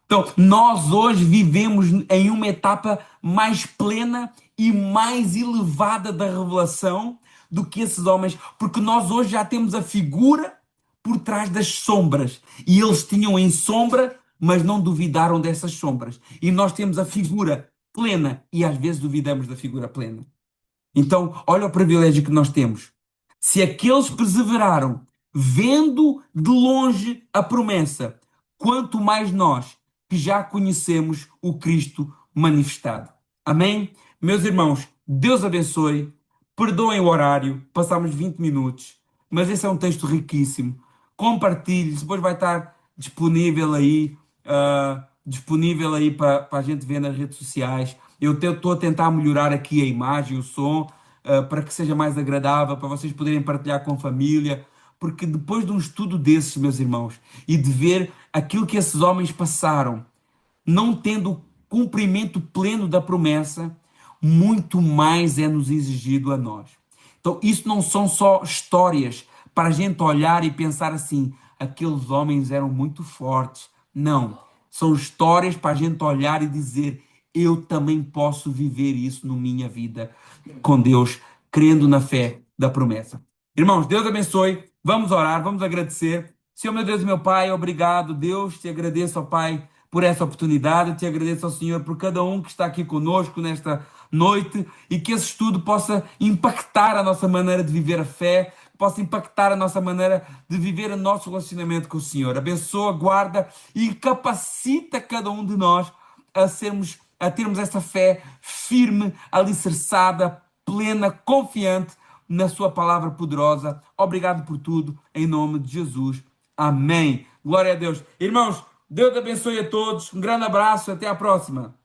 Então, nós hoje vivemos em uma etapa mais plena e mais elevada da revelação do que esses homens, porque nós hoje já temos a figura por trás das sombras. E eles tinham em sombra, mas não duvidaram dessas sombras. E nós temos a figura plena e às vezes duvidamos da figura plena. Então, olha o privilégio que nós temos. Se aqueles perseveraram, vendo de longe a promessa, quanto mais nós, que já conhecemos o Cristo manifestado. Amém? Meus irmãos, Deus abençoe. Perdoem o horário, passámos 20 minutos, mas esse é um texto riquíssimo. Compartilhe, depois vai estar disponível aí para a gente ver nas redes sociais. Eu estou a tentar melhorar aqui a imagem, o som, para que seja mais agradável, para vocês poderem partilhar com a família. Porque depois de um estudo desses, meus irmãos, e de ver aquilo que esses homens passaram, não tendo o cumprimento pleno da promessa, muito mais é nos exigido a nós. Então, isso não são só histórias para a gente olhar e pensar assim, aqueles homens eram muito fortes. Não. São histórias para a gente olhar e dizer, eu também posso viver isso na minha vida com Deus, crendo na fé da promessa. Irmãos, Deus abençoe. Vamos orar, vamos agradecer. Senhor, meu Deus e meu Pai, obrigado, Deus. Te agradeço, ó Pai, por essa oportunidade. Te agradeço ao Senhor por cada um que está aqui conosco nesta noite e que esse estudo possa impactar a nossa maneira de viver a fé, possa impactar a nossa maneira de viver o nosso relacionamento com o Senhor. Abençoa, guarda e capacita cada um de nós a termos essa fé firme, alicerçada, plena, confiante na sua palavra poderosa. Obrigado por tudo, em nome de Jesus. Amém. Glória a Deus. Irmãos, Deus abençoe a todos. Um grande abraço, até à próxima.